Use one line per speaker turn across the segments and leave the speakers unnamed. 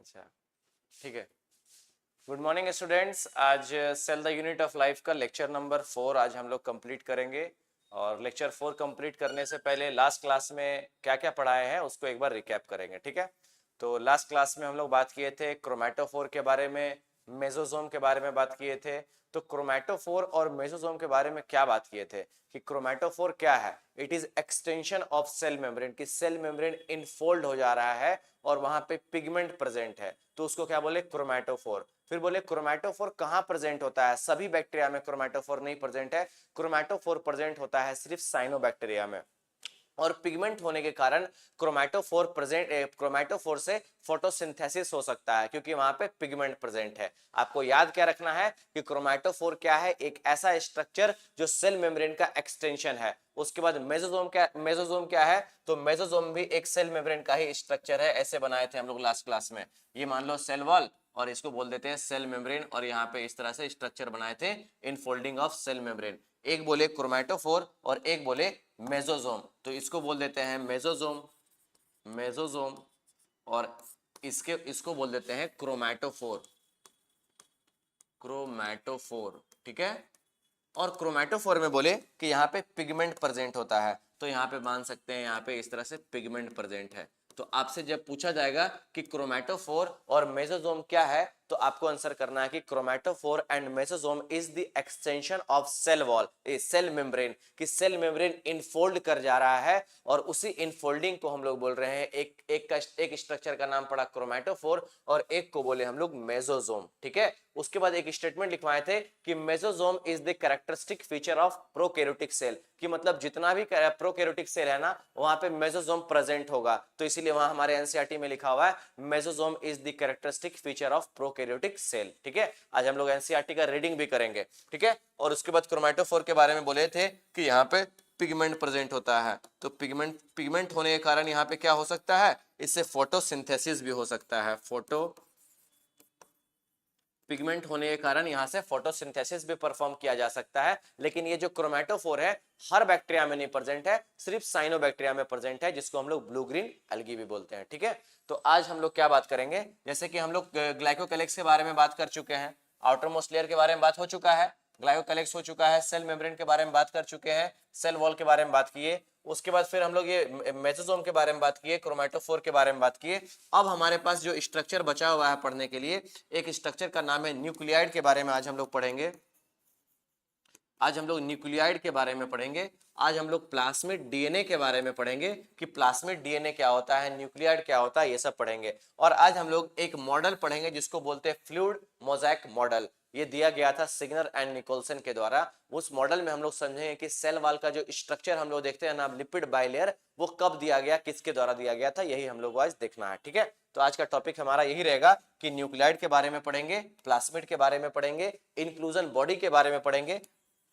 अच्छा, ठीक है। Good morning students. आज cell the unit of life का लेक्चर नंबर 4 आज हम लोग कंप्लीट करेंगे। और लेक्चर 4 कंप्लीट करने से पहले लास्ट क्लास में क्या क्या पढ़ाए हैं उसको एक बार रिकैप करेंगे, ठीक है। तो लास्ट क्लास में हम लोग बात किए थे क्रोमैटोफोर के बारे में, मेसोजोम के बारे में बात किए थे। तो क्रोमैटोफोर और मेसोजोम के बारे में क्या बात किए थे कि क्रोमैटोफोर क्या है, it is extension of cell membrane, कि सेल मेम्ब्रेन इनफोल्ड हो जा रहा है और वहां पे पिगमेंट प्रेजेंट है, तो उसको क्या बोले, क्रोमैटोफोर। फिर बोले क्रोमैटोफोर कहां प्रेजेंट होता है, सभी बैक्टीरिया में क्रोमैटोफोर नहीं प्रेजेंट है, क्रोमैटोफोर प्रेजेंट होता है सिर्फ साइनोबैक्टीरिया में। और पिगमेंट होने के कारण क्रोमैटोफोर से फोटोसिंथेसिस हो सकता है क्योंकि वहां पे पिगमेंट प्रेजेंट है। आपको याद क्या रखना है कि क्रोमैटोफोर क्या है, एक ऐसा स्ट्रक्चर जो सेल मेम्ब्रेन का एक्सटेंशन है। उसके बाद मेसोजोम क्या है, तो मेसोजोम भी एक सेल मेम्ब्रेन का ही स्ट्रक्चर है, ऐसे बनाए थे हम लोग लास्ट क्लास में। ये मान लो सेल वॉल और इसको बोल देते हैं सेल मेम्ब्रेन, और यहाँ पे इस तरह से स्ट्रक्चर बनाए थे इनफोल्डिंग ऑफ सेल मेम्ब्रेन। एक बोले क्रोमैटोफोर और एक बोले मेसोजोम, तो इसको बोल देते हैं मेसोजोम और इसको बोल देते हैं क्रोमैटोफोर, ठीक है। और क्रोमैटोफोर में बोले कि यहाँ पे पिगमेंट प्रेजेंट होता है, तो यहाँ पे मान सकते हैं यहाँ पे इस तरह से पिगमेंट प्रेजेंट है। तो आपसे जब पूछा जाएगा कि क्रोमैटोफोर और मेसोजोम क्या है, तो आपको आंसर करना है कि chromatophore and mesosome is the extension of cell wall, cell membrane, कि सेल मेम्ब्रेन इनफोल्ड कर जा रहा है और उसी इनफोल्डिंग को हम लोग बोल रहे हैं, एक स्ट्रक्चर का नाम पड़ा क्रोमैटोफोर और एक को बोले हम लोग मेसोजोम, ठीक है। उसके बाद एक स्टेटमेंट लिखवाए थे कि mesosome is the characteristic feature of prokaryotic cell, कि मतलब जितना भी प्रोकैरियोटिक सेल है ना वहां पे मेसोजोम प्रेजेंट होगा, तो इसीलिए वहां हमारे एनसीईआरटी में लिखा हुआ है mesosome is the characteristic feature of prokaryotic cell, ठीक है। आज हम लोग एनसीईआरटी का रीडिंग भी करेंगे, ठीक है। और उसके बाद क्रोमैटोफोर के बारे में बोले थे कि यहाँ पे पिगमेंट प्रेजेंट होता है, तो पिगमेंट होने के कारण यहाँ पे क्या हो सकता है, इससे फोटोसिंथेसिस भी हो सकता है, पिगमेंट होने के कारण यहाँ से फोटोसिंथेसिस भी परफॉर्म किया जा सकता है। लेकिन ये जो क्रोमैटोफोर है हर बैक्टीरिया में नहीं प्रेजेंट है, सिर्फ साइनोबैक्टीरिया में प्रेजेंट है, जिसको हम लोग ब्लू ग्रीन एल्गी भी बोलते हैं, ठीक है। तो आज हम लोग क्या बात करेंगे, जैसे कि हम लोग ग्लाइकोकैलिक्स के बारे में बात कर चुके हैं, आउटर मोस्ट लेयर के बारे में बात हो चुका है, ग्लाइकोकैलिक्स हो चुका है, सेल मेम्ब्रेन के बारे में बात कर चुके हैं, सेल वॉल के बारे में बात किए, उसके बाद फिर हम लोग ये मेसोजोम के बारे में बात किए, क्रोमैटोफोर के बारे में बात किए। अब हमारे पास जो स्ट्रक्चर बचा हुआ है पढ़ने के लिए, एक स्ट्रक्चर का नाम है न्यूक्लियाइड, के बारे में आज हम लोग पढ़ेंगे। आज हम लोग न्यूक्लियाइड के बारे में पढ़ेंगे। आज हम लोग प्लास्मिड डीएनए के बारे में पढ़ेंगे कि प्लास्मिड डीएनए क्या होता है, न्यूक्लियाइड क्या होता है, ये सब पढ़ेंगे। और आज हम लोग एक मॉडल पढ़ेंगे जिसको बोलते हैं फ्लूइड मोज़ेक मॉडल। ये दिया गया था सिग्नर एंड निकोलसन के द्वारा। उस मॉडल में हम लोग समझेंगे कि सेल वॉल का जो स्ट्रक्चर हम लोग देखते हैं ना, लिपिड बाइलेयर, वो कब दिया गया, किसके द्वारा दिया गया था, यही हम लोग आज देखना है, ठीक है। तो आज का टॉपिक हमारा यही रहेगा कि न्यूक्लियाइड के बारे में पढ़ेंगे, प्लास्मिड के बारे में पढ़ेंगे, इंक्लूजन बॉडी के बारे में पढ़ेंगे।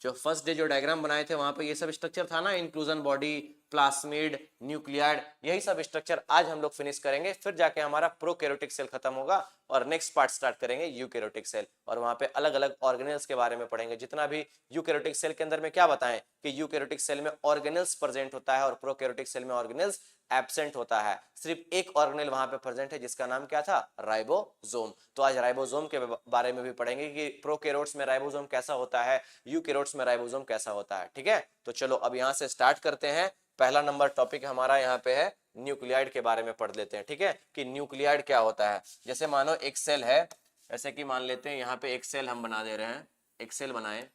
जो फर्स्ट डे जो डायग्राम बनाए थे वहां पे ये सब स्ट्रक्चर था ना, इंक्लूजन बॉडी, प्लास्मिड, न्यूक्लियाइड, यही सब स्ट्रक्चर आज हम लोग फिनिश करेंगे। फिर जाके हमारा प्रोकैरियोटिक सेल खत्म होगा और नेक्स्ट पार्ट स्टार्ट करेंगे यूकैरियोटिक सेल, और वहां पे अलग अलग ऑर्गेनेल्स के बारे में पढ़ेंगे। जितना भी यूकैरियोटिक सेल के अंदर में क्या बताएं कि यूकैरियोटिक सेल में ऑर्गेनेल्स प्रेजेंट होता है और प्रोकैरियोटिक सेल में ऑर्गेनेल्स एब्सेंट होता है। सिर्फ एक ऑर्गेनेल वहां पे प्रेजेंट है जिसका नाम क्या था, राइबोसोम। तो आज राइबोसोम के बारे में भी पढ़ेंगे कि प्रोकैरियोट्स में राइबोसोम कैसा होता है, यूकैरियोट्स में राइबोसोम कैसा होता है, ठीक है। तो चलो अब यहां से स्टार्ट करते हैं। पहला नंबर टॉपिक हमारा यहाँ पे है न्यूक्लियाइड के बारे में पढ़ लेते हैं, ठीक है, कि न्यूक्लियाइड क्या होता है। जैसे मानो एक सेल है, जैसे कि मान लेते हैं यहाँ पे एक सेल हम बना दे रहे हैं, एक सेल बनाए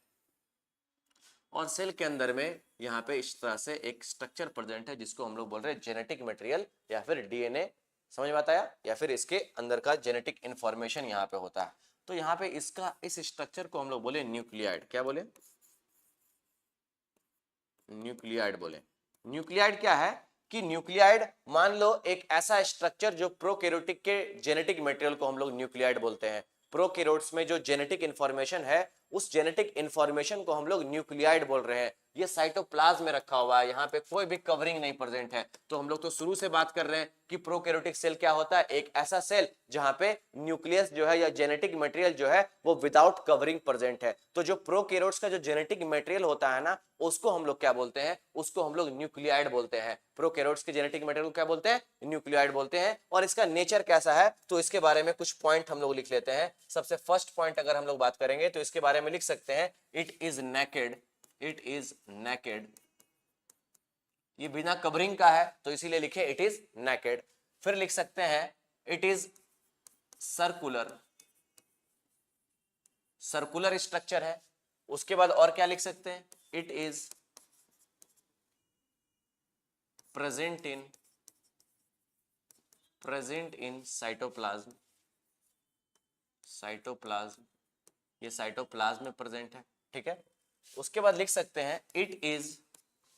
और सेल के अंदर में यहाँ पे इस तरह से एक स्ट्रक्चर प्रेजेंट है जिसको हम लोग बोल रहे हैं जेनेटिक मटेरियल या फिर डीएनए, समझ में आता है, या फिर इसके अंदर का जेनेटिक इंफॉर्मेशन यहाँ पे होता है। तो यहाँ पे इसका इस स्ट्रक्चर को हम लोग बोले न्यूक्लियाइड, क्या बोले, न्यूक्लियाइड बोले। न्यूक्लियाइड क्या है कि न्यूक्लियाइड मान लो एक ऐसा स्ट्रक्चर जो प्रोकैरियोटिक के जेनेटिक मटेरियल को हम लोग न्यूक्लियाइड बोलते हैं। प्रोकैरियोट्स में जो जेनेटिक इंफॉर्मेशन है उस जेनेटिक इंफॉर्मेशन को हम लोग न्यूक्लियाइड बोल रहे हैं। ये साइटोप्लाज्म में रखा हुआ है, यहाँ पे कोई भी कवरिंग नहीं प्रेजेंट है। तो हम लोग तो शुरू से बात कर रहे हैं कि प्रोकैरियोटिक सेल क्या होता है, एक ऐसा सेल जहां पे न्यूक्लियस जो है या जेनेटिक मटेरियल जो है वो विदाउट कवरिंग प्रेजेंट है। तो जो प्रोकैरियोट्स का जो जेनेटिक मटेरियल होता है ना, उसको हम लोग क्या बोलते हैं, उसको हम लोग न्यूक्लियाइड बोलते हैं। प्रोकैरियोट्स के जेनेटिक मटेरियल को क्या बोलते हैं, न्यूक्लियाइड बोलते हैं। और इसका नेचर कैसा है, तो इसके बारे में कुछ पॉइंट हम लोग लिख लेते हैं। सबसे फर्स्ट पॉइंट अगर हम लोग बात करेंगे तो इसके बारे में लिख सकते हैं, it is naked, it is naked. ये बिना कवरिंग का है तो इसीलिए लिखे इट इज नेकेड। फिर लिख सकते हैं it is circular, circular structure है। उसके बाद और क्या लिख सकते हैं, it is present in cytoplasm, cytoplasm, ये साइटोप्लाज्म में प्रेजेंट है, ठीक है। उसके बाद लिख सकते हैं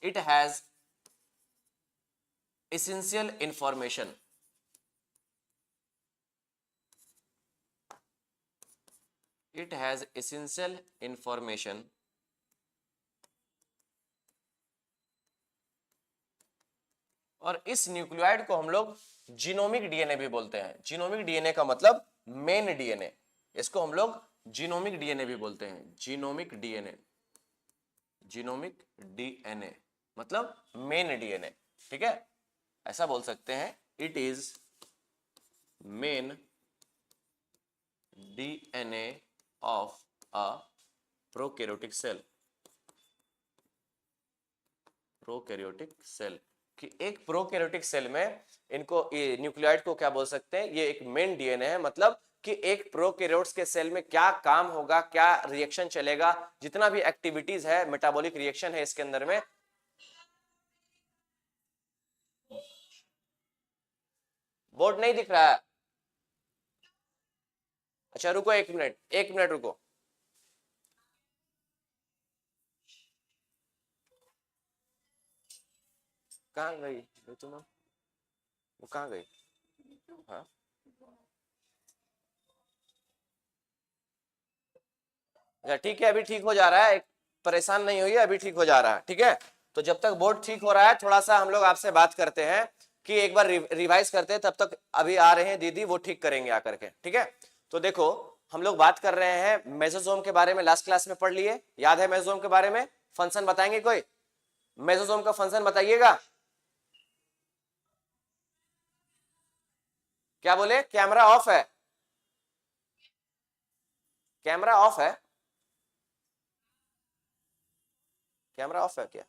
it has essential information, it has essential information और इस न्यूक्लियोइड को हम लोग जीनोमिक डीएनए भी बोलते हैं। जीनोमिक डीएनए का मतलब मेन डीएनए, इसको हम लोग जीनोमिक डीएनए भी बोलते हैं। जीनोमिक डीएनए, जीनोमिक डीएनए मतलब मेन डीएनए, ठीक है, ऐसा बोल सकते हैं। It is main DNA of a prokaryotic cell, prokaryotic cell कि एक प्रोकैरियोटिक सेल में इनको ये न्यूक्लियोइड को क्या बोल सकते हैं, ये एक मेन डीएनए है। मतलब कि एक प्रोकैरियोट्स के सेल में क्या काम होगा, क्या रिएक्शन चलेगा, जितना भी एक्टिविटीज है, मेटाबॉलिक रिएक्शन है इसके अंदर में। बोर्ड नहीं दिख रहा है, अच्छा रुको एक मिनट, एक मिनट रुको। कहाँ गई तुम, वो कहाँ गई? हाँ अच्छा ठीक है, अभी ठीक हो जा रहा है, परेशान नहीं होइए, अभी ठीक हो जा रहा है, ठीक है। तो जब तक बोर्ड ठीक हो रहा है थोड़ा सा हम लोग आपसे बात करते हैं कि एक बार रिवाइज करते हैं, तब तक अभी आ रहे हैं दीदी, वो ठीक करेंगे आकर के, ठीक है। तो देखो हम लोग बात कर रहे हैं मेसोसोम के बारे में, लास्ट क्लास में पढ़ लिए, याद है मेसोसोम के बारे में? फंक्शन बताएंगे कोई, मेसोसोम का फंक्शन बताइएगा। क्या बोले, कैमरा ऑफ है, कैमरा ऑफ है, कैमरा ऑफ है क्या?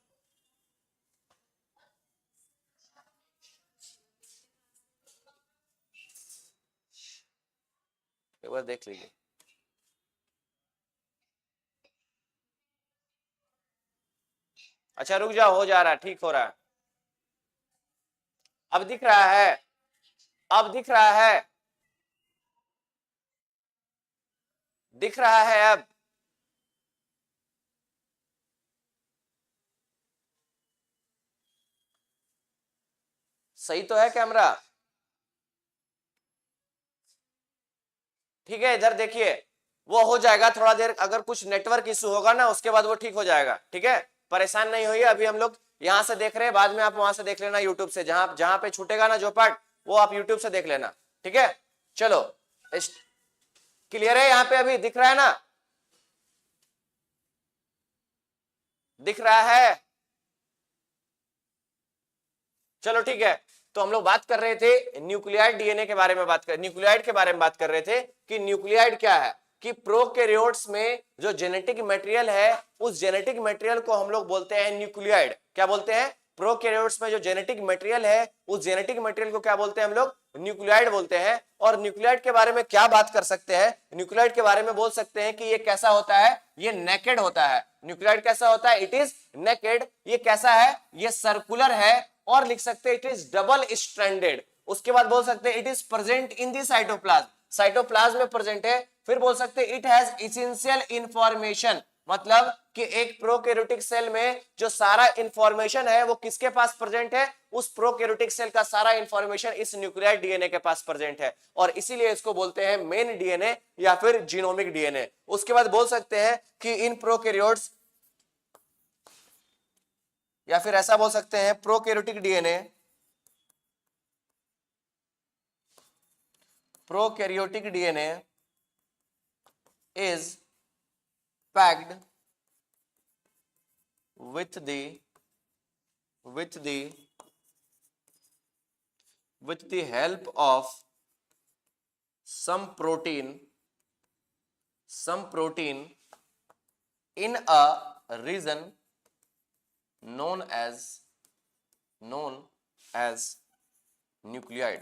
एक बार देख लीजिए। अच्छा रुक जाओ, हो जा रहा है, ठीक हो रहा है, अब दिख रहा है, अब दिख रहा है, दिख रहा है अब। सही तो है कैमरा, ठीक है। इधर देखिए, वो हो जाएगा थोड़ा देर, अगर कुछ नेटवर्क इशू होगा ना उसके बाद वो ठीक हो जाएगा, ठीक है, परेशान नहीं होइए। अभी हम लोग यहां से देख रहे हैं, बाद में आप वहां से देख लेना यूट्यूब से, जहां जहां पे छूटेगा ना जो पार्ट, वो आप यूट्यूब से देख लेना, ठीक है। चलो क्लियर है, यहाँ पे अभी दिख रहा है ना, दिख रहा है, चलो ठीक है। तो हम लोग बात कर रहे थे न्यूक्लियाइड डीएनए के बारे में, बात कर न्यूक्लियाइड के बारे में बात कर रहे थे कि न्यूक्लियाइड क्या है, कि प्रोकैरियोट्स में जो जेनेटिक मटेरियल है उस जेनेटिक मटेरियल को हम लोग बोलते हैं न्यूक्लियाइड। क्या बोलते हैं, प्रोकैरियोट्स में जो जेनेटिक मटेरियल है उस जेनेटिक मटेरियल को क्या बोलते हैं हम लोग, न्यूक्लियाइड बोलते हैं। और न्यूक्लियाइड के बारे में क्या बात कर सकते हैं, न्यूक्लियाइड के बारे में बोल सकते हैं कि ये कैसा होता है, ये नेकेड होता है। न्यूक्लियाइड कैसा होता है, इट इज नेकेड। ये कैसा है, ये सर्कुलर है। और लिख सकते हैं इट इज डबल स्ट्रैंडेड। उसके बाद बोल सकते हैं it is present in the cytoplasm, cytoplasm में प्रेजेंट है। फिर बोल सकते हैं इट हैज एसेंशियल इंफॉर्मेशन, मतलब कि एक प्रोकैरियोटिक सेल में जो सारा इंफॉर्मेशन है वो किसके पास प्रेजेंट है, उस प्रोकैरियोटिक सेल का सारा इंफॉर्मेशन इस न्यूक्लियाइड डीएनए के पास प्रेजेंट है, और इसीलिए इसको बोलते हैं मेन डीएनए या फिर जीनोमिक डीएनए। उसके बाद बोल सकते हैं कि इन प्रोकैरियोट्स या फिर ऐसा बोल सकते हैं prokaryotic DNA, prokaryotic DNA is packed with the help of some protein in a region known as nuclide.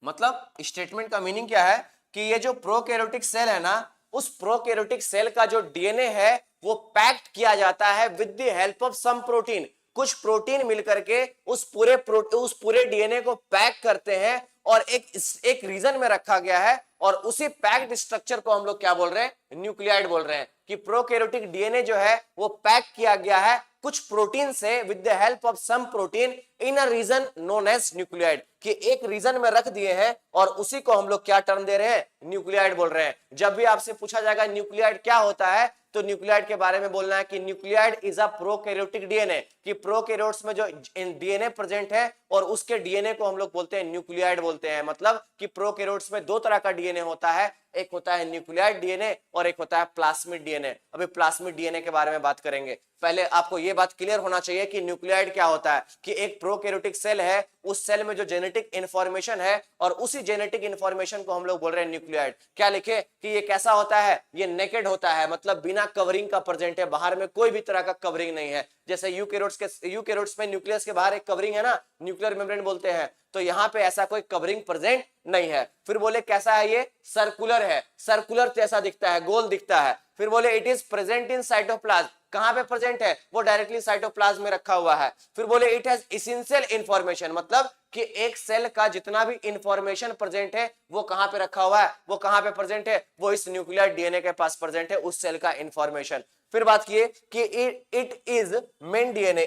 मतलब स्टेटमेंट का मीनिंग क्या है कि ये जो प्रोकैरियोटिक सेल है ना, उस प्रोकैरियोटिक सेल का जो डीएनए है वो पैक्ड किया जाता है with the help of some protein. कुछ प्रोटीन मिलकर के उस पूरे डीएनए को पैक करते हैं और एक रीजन में रखा गया है, और उसी पैक्ड स्ट्रक्चर को हम लोग क्या बोल रहे हैं, न्यूक्लियाइड बोल रहे हैं। कि प्रोकैरियोटिक डीएनए जो है वो पैक किया गया है कुछ प्रोटीन से with the help of some protein in a region known as nucleoid, कि एक रीजन में रख दिए हैं और उसी को हम लोग क्या टर्म दे रहे हैं, न्यूक्लियाइड बोल रहे हैं। जब भी आपसे पूछा जाएगा न्यूक्लियाइड क्या होता है, तो न्यूक्लियाइड के बारे में बोलना है कि nuclide is a prokaryotic DNA, कि प्रोकैरियोट्स में जो डीएनए प्रेजेंट है और उसके डीएनए को हम लोग बोलते हैं न्यूक्लियाइड बोलते हैं। मतलब कि प्रोकैरियोट्स में दो तरह का डीएनए होता है, एक होता है न्यूक्लियाइड डीएनए और एक होता है प्लाज्मिड डीएनए। अभी प्लाज्मिड डीएनए के बारे में बात करेंगे। पहले आपको यह बात क्लियर होना चाहिए कि न्यूक्लियाइड क्या होता है, कि एक प्रोकैरियोटिक सेल है, उस सेल में जो जेनेटिक इंफॉर्मेशन है और उसी जेनेटिक इंफॉर्मेशन को हम लोग बोल रहे हैं न्यूक्लियाइड। क्या लिखे कि ये कैसा होता है, ये नेकेड होता है, मतलब बिना कवरिंग का प्रेजेंट है, बाहर में कोई भी तरह का कवरिंग नहीं है। जैसे यूकैरियोट्स में न्यूक्लियस के बाहर एक कवरिंग है ना, न्यूक्लियर मेम्ब्रेन बोलते हैं, तो यहाँ पे ऐसा कोई कवरिंग प्रेजेंट नहीं है। फिर बोले कैसा है, ये सर्कुलर है, सर्कुलर जैसा दिखता है, गोल दिखता है। फिर बोले it is present in cytoplasm, कहां पे प्रेजेंट है, वो डायरेक्टली साइटोप्लाज्म में रखा हुआ है। फिर बोले इट हैज एसेंशियल इंफॉर्मेशन, मतलब कि एक सेल का जितना भी इंफॉर्मेशन प्रेजेंट है वो कहां पे रखा हुआ है, वो कहां पे प्रेजेंट है, वो इस न्यूक्लियर डीएनए के पास प्रेजेंट है, उस सेल का इंफॉर्मेशन। फिर बात किए कि it is main DNA,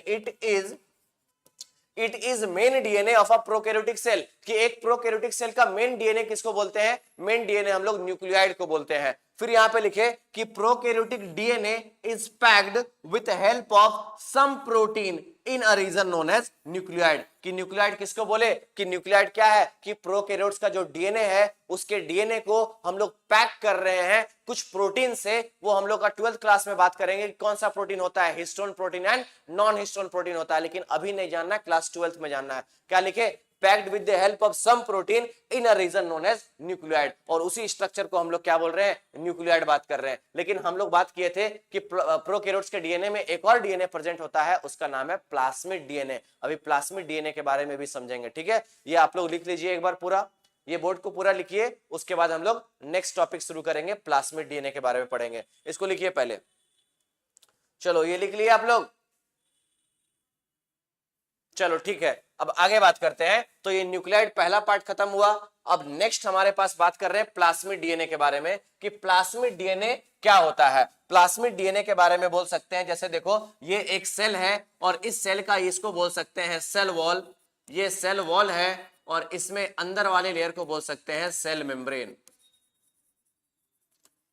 it is main DNA of a prokaryotic cell, कि एक प्रोकैरियोटिक सेल का मेन डीएनए किसको बोलते हैं, मेन डीएनए हम लोग न्यूक्लियाइड को बोलते हैं। फिर यहां पे लिखे कि prokaryotic DNA is packed with help of some protein in a region known as nucleoid, कि न्यूक्लियाइड किसको बोले, कि न्यूक्लियाइड क्या है, कि प्रोकैरियोट्स का जो डीएनए है उसके डीएनए को हम लोग पैक कर रहे हैं कुछ प्रोटीन से। वो हम लोग का 12th क्लास में बात करेंगे कौन सा प्रोटीन होता है, histone protein and non histone protein होता है, लेकिन अभी नहीं जानना, क्लास 12th में जानना है। क्या लिखे, packed with the help of some protein in a region known as nucleoid, और उसी स्ट्रक्चर को हम लोग क्या बोल रहे हैं, न्यूक्लियाइड बात कर रहे हैं। लेकिन हम लोग बात किए थे कि प्रोकैरियोट्स के डीएनए में एक और डीएनए प्रेजेंट होता है, उसका नाम है प्लाज्मिड डीएनए। अभी प्लाज्मिड डीएनए के बारे में भी समझेंगे, ठीक है। ये आप लोग लिख लीजिए एक बार पूरा, ये बोर्ड को पूरा लिखिए, उसके बाद हम लोग नेक्स्ट टॉपिक शुरू करेंगे, प्लाज्मिड डीएनए के बारे में पढ़ेंगे। इसको लिखिए पहले, चलो ये लिख लिए आप लोग, चलो ठीक है। अब आगे बात करते हैं। तो ये न्यूक्लियाइड पहला पार्ट खत्म हुआ। अब नेक्स्ट हमारे पास बात कर रहे हैं प्लाज्मिड डीएनए के बारे में, कि प्लाज्मिड डीएनए क्या होता है। प्लाज्मिड डीएनए के बारे में बोल सकते हैं, जैसे देखो ये एक सेल है और इस सेल का इसको बोल सकते हैं सेल वॉल, ये सेल वॉल है, और इसमें अंदर वाले लेयर को बोल सकते हैं सेल मेम्ब्रेन,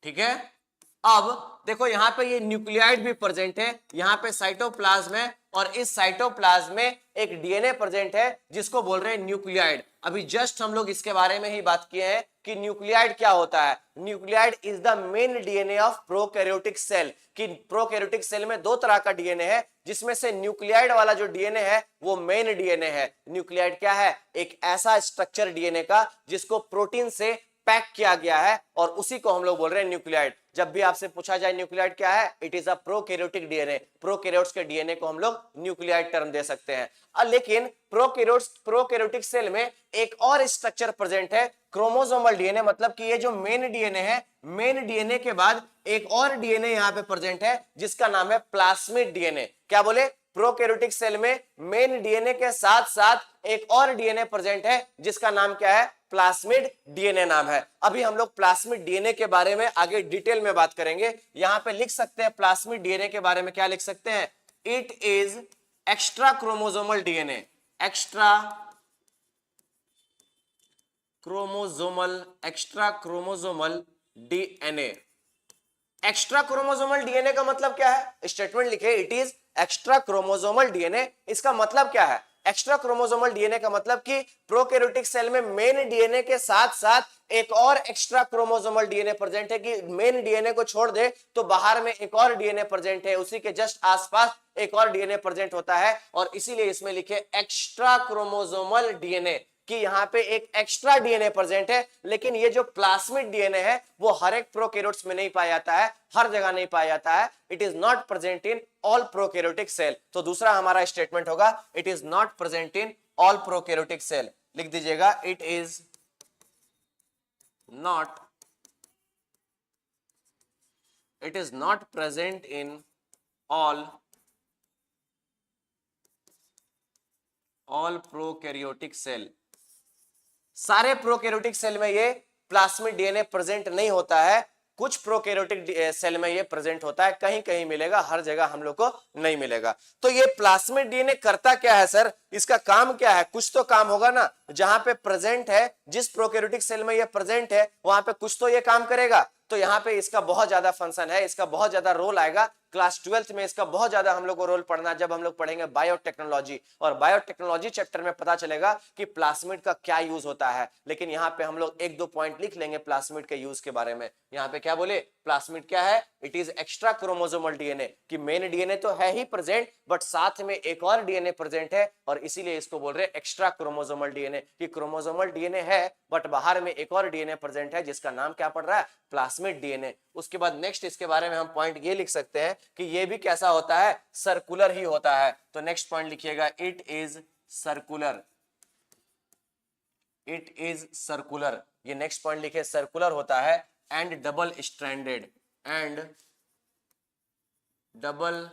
ठीक है। अब देखो यहां पे ये न्यूक्लियाइड भी प्रेजेंट है, यहां पे साइटोप्लाज्म है, और इस साइटोप्लाज्म में एक डीएनए प्रेजेंट है जिसको बोल रहे हैं न्यूक्लियाइड। अभी जस्ट हम लोग इसके बारे में ही बात किए हैं कि न्यूक्लियाइड क्या होता है। Nucleoid is the main DNA of prokaryotic cell, कि प्रोकैरियोटिक सेल में दो तरह का डीएनए है, जिसमें से न्यूक्लियाइड वाला जो डीएनए है वो मेन डीएनए है। न्यूक्लियाइड क्या है, एक ऐसा स्ट्रक्चर डीएनए का जिसको प्रोटीन से पैक किया गया है, और उसी को हम लोग बोल रहे हैं न्यूक्लियाइड। जब भी आपसे पूछा जाए न्यूक्लियाइड क्या है, it is a prokaryotic DNA, prokaryotes के डीएनए को हम लोग न्यूक्लियाइड टर्म दे सकते हैं। लेकिन प्रोकैरियोटिक सेल में एक और स्ट्रक्चर प्रेजेंट है, क्रोमोसोमल डीएनए, मतलब कि ये जो मेन डीएनए है, मेन डीएनए के बाद एक और डीएनए यहाँ पे प्रेजेंट है जिसका नाम है प्लाज्मिड डीएनए। क्या बोले, प्रोकैरियोटिक सेल में मेन डीएनए के साथ साथ एक और डीएनए प्रेजेंट है जिसका नाम क्या है, प्लाज्मिड डीएनए नाम है। अभी हम लोग प्लाज्मिड डीएनए के बारे में आगे डिटेल में बात करेंगे। यहां पे लिख सकते हैं प्लाज्मिड डीएनए के बारे में, क्या लिख सकते हैं, it is extra chromosomal DNA, extra chromosomal DNA, extra chromosomal DNA का मतलब क्या है? स्टेटमेंट लिखे it is extra chromosomal DNA. इसका मतलब क्या है? एक्स्ट्रा क्रोमोसोमल डीएनए का मतलब कि प्रोकैरियोटिक सेल में मेन डीएनए के साथ साथ एक और एक्स्ट्रा क्रोमोसोमल डीएनए प्रेजेंट है, कि मेन डीएनए को छोड़ दे तो बाहर में एक और डीएनए प्रेजेंट है, उसी के जस्ट आसपास एक और डीएनए प्रेजेंट होता है, और इसीलिए इसमें लिखे एक्स्ट्रा क्रोमोसोमल डीएनए, कि यहाँ पे एक एक्स्ट्रा डीएनए प्रेजेंट है। लेकिन ये जो प्लास्मिड डीएनए है वो हर एक प्रोकैरियोट्स में नहीं पाया जाता है, हर जगह नहीं पाया जाता है। It is not present in all prokaryotic cell. तो दूसरा हमारा स्टेटमेंट होगा it is not present in all prokaryotic cell. लिख दीजिएगा it is not present in all prokaryotic cell. सारे प्रोकैरियोटिक सेल में ये प्लास्मिड डीएनए प्रेजेंट नहीं होता है, कुछ प्रोकैरियोटिक सेल में ये प्रेजेंट होता है, कहीं कहीं मिलेगा, हर जगह हम लोग को नहीं मिलेगा। तो ये प्लास्मिड डीएनए करता क्या है सर? इसका काम क्या है? कुछ तो काम होगा ना, जहां पे प्रेजेंट है, जिस प्रोकैरियोटिक सेल में ये प्रेजेंट है वहां पे कुछ तो ये काम करेगा। तो यहाँ पे इसका बहुत ज्यादा फंक्शन है, इसका बहुत ज्यादा रोल आएगा। क्लास 12th में इसका बहुत ज्यादा हम लोग को रोल पढ़ना, जब हम लोग पढ़ेंगे बायोटेक्नोलॉजी, और बायोटेक्नोलॉजी चैप्टर में पता चलेगा कि प्लास्मिड का क्या यूज होता है। लेकिन यहाँ पे हम लोग एक दो पॉइंट लिख लेंगे प्लास्मिड के यूज के बारे में। यहाँ पे क्या बोले? प्लास्मिड क्या है? It is extra chromosomal DNA, कि मेन डीएनए तो है ही प्रेजेंट, बट साथ में एक और डीएनए प्रेजेंट है, और इसीलिए इसको बोल रहे हैं एक्स्ट्रा क्रोमोसोमल डीएनए, कि क्रोमोसोमल डीएनए है बट बाहर में एक और डीएनए प्रेजेंट है, जिसका नाम क्या पड़ रहा है? Plasmid DNA. उसके बाद नेक्स्ट इसके बारे में हम पॉइंट ये लिख सकते हैं कि ये भी कैसा होता है? सर्कुलर ही होता है। तो नेक्स्ट पॉइंट लिखिएगा it is circular. It is circular, ये नेक्स्ट पॉइंट लिखे, सर्कुलर होता है, and double stranded. And double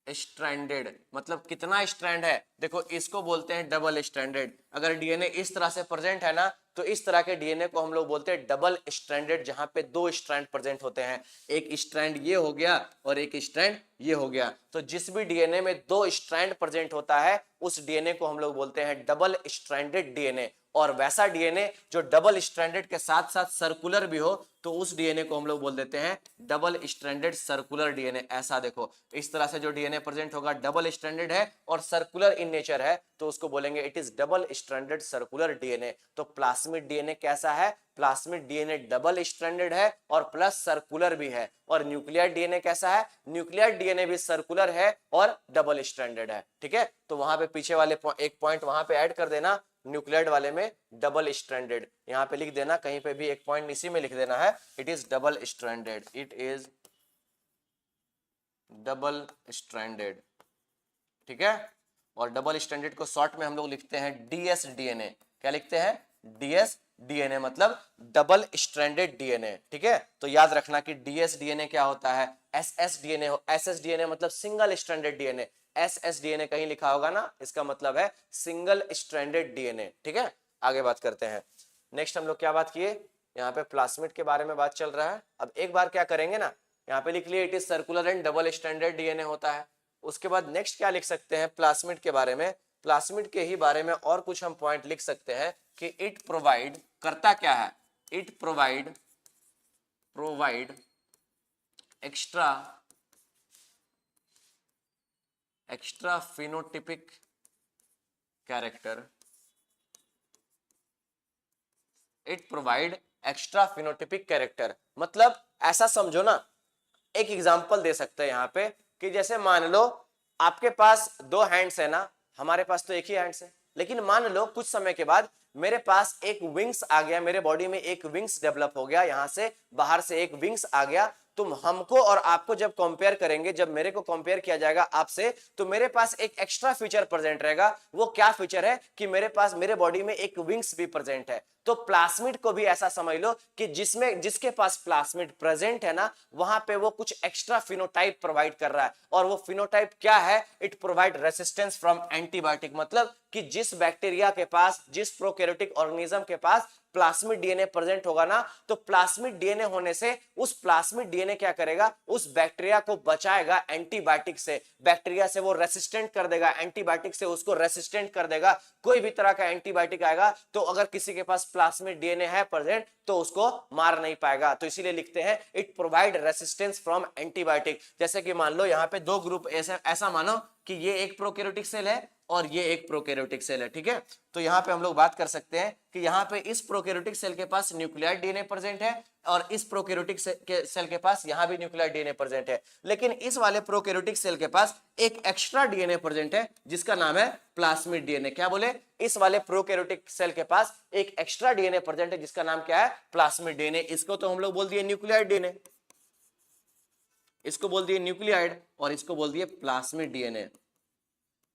stranded मतलब कितना स्ट्रैंड है? देखो इसको बोलते हैं डबल स्ट्रैंडेड। अगर डीएनए इस तरह से प्रेजेंट है ना, तो इस तरह के डीएनए को हम लोग बोलते हैं डबल स्ट्रैंडेड, जहां पे दो स्ट्रैंड प्रेजेंट होते हैं। एक स्ट्रैंड ये हो गया और एक स्ट्रैंड ये हो गया। तो जिस भी डीएनए में दो स्ट्रैंड प्रेजेंट होता है उस डीएनए को हम लोग बोलते हैं डबल स्ट्रैंडेड डीएनए। और वैसा डीएनए जो डबल स्ट्रैंडेड के साथ साथ सर्कुलर भी हो, तो उस डीएनए को हम लोग बोल देते हैं डबल स्ट्रैंडेड सर्कुलर डीएनए। ऐसा देखो, इस तरह से जो डीएनए प्रेजेंट होगा डबल स्ट्रैंडेड है और सर्कुलर इन नेचर है, तो उसको बोलेंगे it is double stranded circular DNA. तो प्लास्मिड डीएनए कैसा है? प्लास्मिड डीएनए डबल स्ट्रैंडेड है और प्लस सर्कुलर भी है। और न्यूक्लियर डीएनए कैसा है? न्यूक्लियर डीएनए भी सर्कुलर है और डबल स्ट्रैंडेड है। ठीक है, तो वहां पे पीछे वाले एक पॉइंट वहां पे ऐड कर देना, न्यूक्लियड वाले में डबल स्ट्रैंडेड, यहां पे लिख देना, कहीं पे भी एक पॉइंट इसी में लिख देना है, it is double stranded. It is double stranded. ठीक है, और डबल स्ट्रैंडेड को शॉर्ट में हम लोग लिखते हैं डीएस डीएनए। क्या लिखते हैं? डीएस डीएनए, मतलब डबल स्ट्रैंडेड डीएनए। ठीक है, तो याद रखना कि डीएस डीएनए क्या होता है? SS DNA. एसएस डीएनए मतलब single stranded DNA. SS DNA कहीं लिखा होगा ना, इसका मतलब है सिंगल स्ट्रैंडेड डीएनए। ठीक है, आगे बात करते हैं। नेक्स्ट हम लोग क्या बात किए? यहाँ पे प्लास्मिड के बारे में बात चल रहा है। अब एक बार क्या करेंगे ना, यहाँ पे लिख लिए it is circular and double stranded DNA होता है। उसके बाद नेक्स्ट क्या लिख सकते हैं प्लास्मिड के बारे में? प्लास्मिड के ही बारे में और कुछ हम पॉइंट लिख सकते हैं कि इट प्रोवाइड, करता क्या है? It provide extra phenotypic character. It provide extra phenotypic character मतलब ऐसा समझो ना, एक एग्जांपल दे सकते हैं यहाँ पे कि जैसे मान लो आपके पास दो हैंड्स है ना, हमारे पास तो एक ही हैंड्स है, लेकिन मान लो कुछ समय के बाद मेरे पास एक विंग्स आ गया, मेरे बॉडी में एक विंग्स डेवलप हो गया, यहां से बाहर से एक विंग्स आ गया। तुम हमको और आपको जब कंपेयर करेंगे, जब मेरे को कंपेयर किया जाएगा आपसे, तो मेरे पास एक एक्स्ट्रा फीचर प्रेजेंट रहेगा। वो क्या फीचर है? कि मेरे पास, मेरे बॉडी में एक विंग्स भी प्रेजेंट है। तो प्लास्मिड को भी ऐसा समझ लो कि जिसके पास प्लास्मिड प्रेजेंट है ना, वहां पे वो कुछ एक्स्ट्रा फिनोटाइप प्रोवाइड कर रहा है। और वो फिनोटाइप क्या है? It provide resistance from antibiotic, मतलब कि जिस बैक्टीरिया के पास, जिस प्रोकैरियोटिक ऑर्गेनिज्म के पास प्लास्मिड डीएनए प्रेजेंट होगा ना, तो प्लास्मिड डीएनए होने से उस प्लास्मिड डीएनए क्या करेगा? उस बैक्टीरिया को बचाएगा एंटीबायोटिक से। बैक्टीरिया से वो रेसिस्टेंट कर देगा, एंटीबायोटिक से उसको रेसिस्टेंट कर देगा। कोई भी तरह का एंटीबायोटिक आएगा तो अगर किसी के पास प्लास्मिड डीएनए है प्रेजेंट तो उसको मार नहीं पाएगा। तो इसीलिए लिखते हैं it provide resistance from antibiotic. जैसे कि मान लो यहाँ पे दो ग्रुप ऐसा मानो कि ये एक प्रोकैरियोटिक सेल है और ये एक प्रोकैरियोटिक सेल है, ठीक है। तो यहाँ पे हम लोग बात कर सकते हैं कि यहाँ पे इस प्रोकैरियोटिक सेल के पास न्यूक्लियाइड डीएनए प्रेजेंट है और इस प्रोकैरियोटिक सेल के पास यहाँ भी न्यूक्लियाइड डीएनए प्रेजेंट है, लेकिन इस वाले प्रोकैरियोटिक सेल के पास एक एक्स्ट्रा डीएनए प्रेजेंट है जिसका नाम है प्लास्मिड डीएनए। क्या बोले? इस वाले प्रोकैरियोटिक सेल के पास एक एक्स्ट्रा डीएनए प्रेजेंट है जिसका नाम क्या है? Plasmid DNA. इसको तो हम लोग बोल दिए न्यूक्लियाइड डीएनए, इसको बोल दिए न्यूक्लियाइड और इसको बोल दिए प्लास्मिड डीएनए।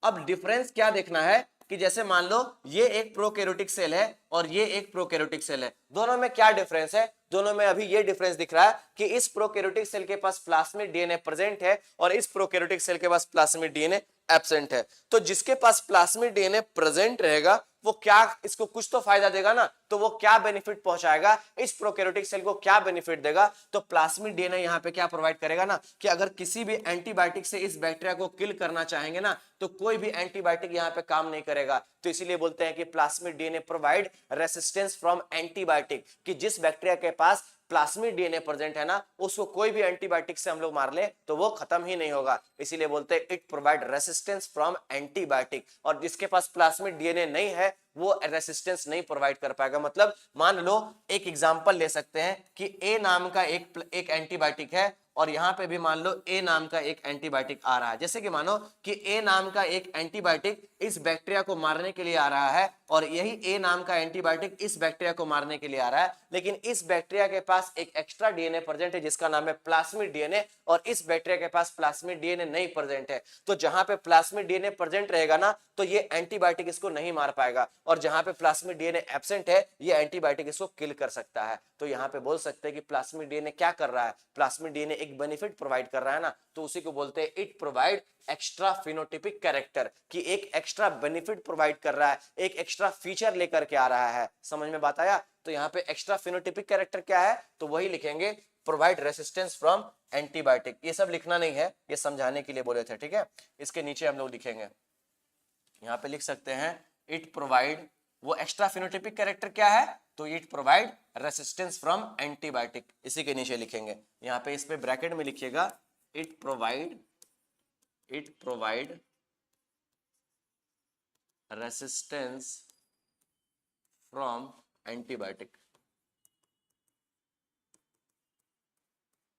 अब डिफरेंस क्या देखना है कि जैसे मान लो ये एक प्रोकैरियोटिक सेल है और ये एक प्रोकैरियोटिक सेल है, दोनों में क्या डिफरेंस है? दोनों में अभी ये डिफरेंस दिख रहा है कि इस प्रोकैरियोटिक सेल के पास प्लास्मिड डीएनए प्रेजेंट है और इस प्रोकैरियोटिक सेल के पास प्लास्मिड डीएनए एब्सेंट है। तो जिसके पास प्लास्मिड डीएनए प्रेजेंट रहेगा वो क्या इसको कुछ तो फायदा देगा ना, तो वो क्या बेनिफिट पहुंचाएगा इस प्रोकैरियोटिक सेल को, क्या बेनिफिट देगा? तो प्लास्मिड डीएनए यहाँ पे क्या प्रोवाइड करेगा ना कि अगर किसी भी एंटीबायोटिक से इस बैक्टीरिया को किल करना चाहेंगे ना तो कोई भी एंटीबायोटिक यहाँ पे काम नहीं करेगा। तो इसीलिए बोलते हैं कि plasmid DNA provide resistance from antibiotic, कि जिस बैक्टीरिया के पास प्लास्मिड डीएनए प्रेजेंट है ना उसको कोई भी एंटीबायोटिक से हम लोग मार ले तो वो खत्म ही नहीं होगा। इसीलिए बोलते हैं it provide resistance from antibiotic. और जिसके पास प्लास्मिड डीएनए नहीं है वो रेसिस्टेंस नहीं प्रोवाइड कर पाएगा। मतलब मान लो एक एग्जांपल ले सकते हैं कि ए नाम का एक एंटीबायोटिक है और यहाँ पे भी मान लो ए नाम का एक एंटीबायोटिक आ रहा है। जैसे कि मानो कि ए नाम का एक एंटीबायोटिक इस बैक्टीरिया को मारने के लिए आ रहा है और यही ए नाम का एंटीबायोटिक इस बैक्टीरिया को मारने के लिए आ रहा है, लेकिन इस बैक्टीरिया के पास एक एक्स्ट्रा डीएनए प्रेजेंट है जिसका नाम है प्लास्मिड डीएनए और इस बैक्टीरिया के पास प्लास्मिड डीएनए नहीं प्रेजेंट है। तो जहां पे प्लास्मिड डीएनए प्रेजेंट रहेगा ना तो ये एंटीबायोटिक इसको नहीं मार पाएगा और जहां पे प्लास्मिड डीएनए एब्सेंट है ये एंटीबायोटिक इसको किल कर सकता है। तो यहाँ पे बोल सकते हैं कि प्लास्मिड डीएनए क्या कर रहा है? प्लास्मिड डीएनए एक बेनिफिट प्रोवाइड कर रहा है ना, तो उसी को बोलते हैं it provide extra phenotypic character, कि एक एक्स्ट्रा बेनिफिट प्रोवाइड कर रहा है, एक एक्स्ट्रा फीचर लेकर के आ रहा है। समझ में बात आया? तो यहाँ पे एक्स्ट्रा फिनोटिपिक कैरेक्टर क्या है तो वही लिखेंगे प्रोवाइड रेसिस्टेंस फ्रॉम एंटीबायोटिक। ये सब लिखना नहीं है, ये समझाने के लिए बोले थे, ठीक है। इसके नीचे हम लोग लिखेंगे, यहाँ पे लिख सकते हैं इट प्रोवाइड, वो एक्स्ट्रा फिनोटिपिक कैरेक्टर क्या है तो it provide resistance from antibiotic. इसी के नीचे लिखेंगे, यहाँ पे इस पे ब्रैकेट में लिखिएगा it provide resistance from antibiotic,